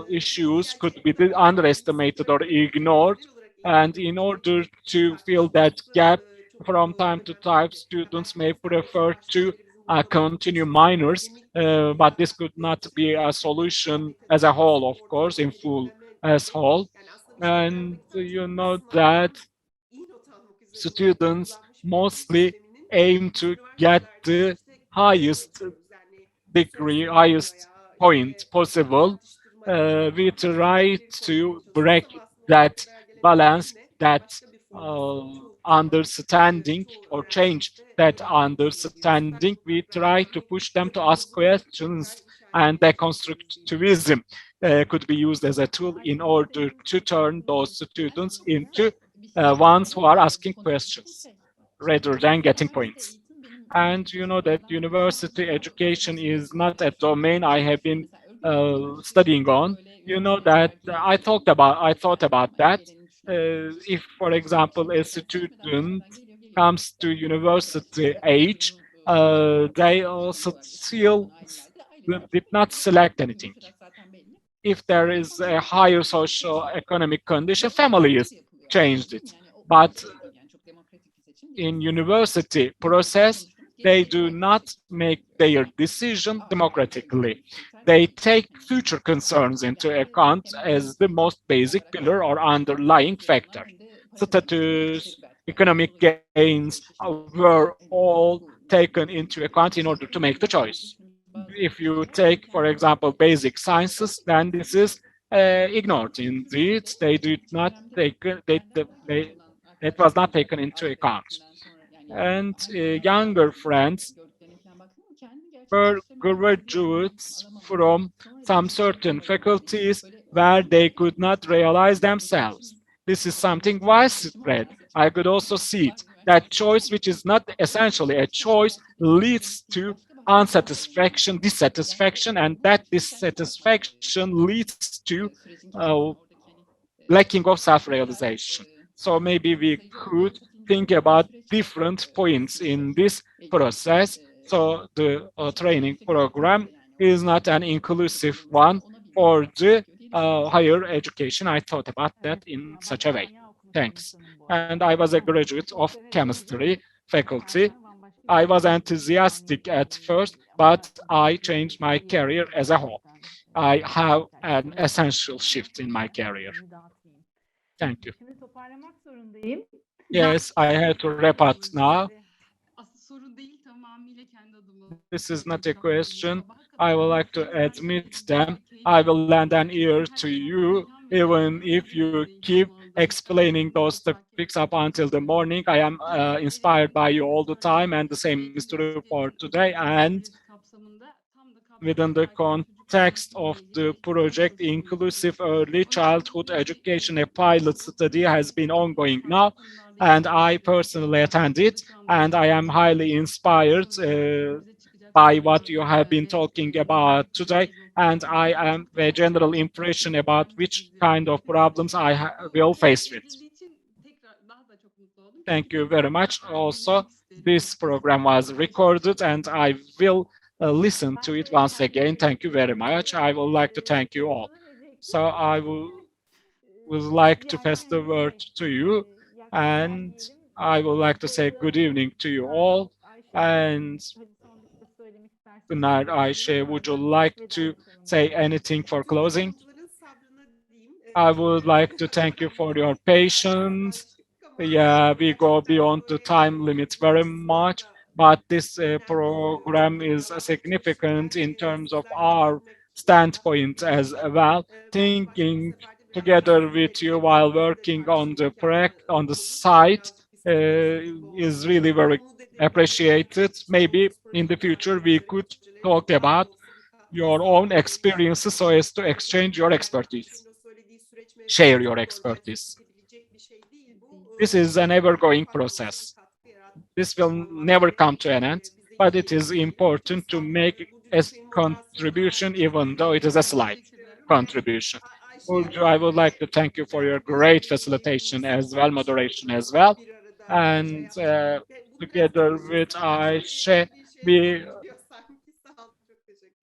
issues could be underestimated or ignored. And in order to fill that gap, from time to time, students may prefer to continue minors, but this could not be a solution as a whole, of course, in full as whole. And you know that students mostly aim to get the highest degree, highest point possible. We try to break that balance, that understanding, or change that understanding. We try to push them to ask questions, and deconstructivism could be used as a tool in order to turn those students into ones who are asking questions rather than getting points. And you know that university education is not a domain I have been studying on. You know that I thought about that. If, for example, a student comes to university age, they also still did not select anything. If there is a higher social economic condition, families changed it. But in university process, they do not make their decision democratically. They take future concerns into account as the most basic pillar or underlying factor. Status, economic gains were all taken into account in order to make the choice. If you take, for example, basic sciences, then this is ignored. Indeed, they did not take it was not taken into account. And younger friends were graduates from some certain faculties where they could not realize themselves. This is something widespread. I could also see it. That choice, which is not essentially a choice, leads to unsatisfaction, dissatisfaction, and that dissatisfaction leads to lacking of self-realization. So maybe we could think about different points in this process. So the training program is not an inclusive one for the higher education. I thought about that in such a way. Thanks. And I was a graduate of chemistry faculty. I was enthusiastic at first, but I changed my career as a whole. I have an essential shift in my career. Thank you. Şimdi toparlamak zorundayım. Yes, I had to wrap up now. Aslında sorun değil, tamamıyla kendi adıma This is not a cevaplayayım. question. Sabaha I kadar would like to sorular admit sorduğunuz them. keyif I will aldım. lend an ear Her to şey you, ilham even verici, if you ilham keep aldım. explaining those Asla topics up until the kesinlikle morning. I am inspired by you all the time, and the same is belki true for üniversitenin today. And hedef kapsamında tam da within kapsamında the erken çocuk context of eğitimiyle the ilgili project, çalışmalarımız inclusive oluyor. early O yüzden childhood bugünkü education, a pilot study has been ongoing now, farklı konularda and yapacağımız I personally attend it, çalışmalarımızı and I am highly inspired önümüze çıkacak by what you soruları have been ve talking about today, and I am a general impression about which kind of problems I will face with. edildiği için tekrar daha da çok mutlu oldum. Thank Çünkü you biz very de much. Also, dinlemek isterim. this program was recorded, and I will listen to it once again. Thank you very much. I would like to thank you all. So I would like to pass the word to you, and I would like to say good evening to you all. And good night, Ayşe. Would you like to say anything for Tüm closing? katılımcıların sabrına diyeyim. I would like to thank you for your patience. Yeah, we go beyond the time limit very much, but this program is significant in terms of our standpoint as well, thinking together with you while working on the project, on the site, is really very appreciated. Maybe in the future we could talk about your own experiences so as to exchange your expertise, share your expertise. This is an ever-going process. This will never come to an end, but it is important to make a contribution, even though it is a slight contribution. Burcu, I would like to thank you for your great facilitation as well, moderation as well. And together with Ayşe, we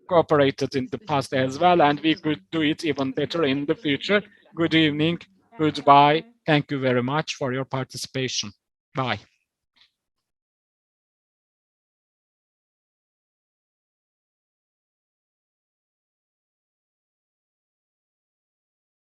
cooperated in the past as well, and we could do it even better in the future. Good evening, goodbye. Thank you very much for your participation. Bye.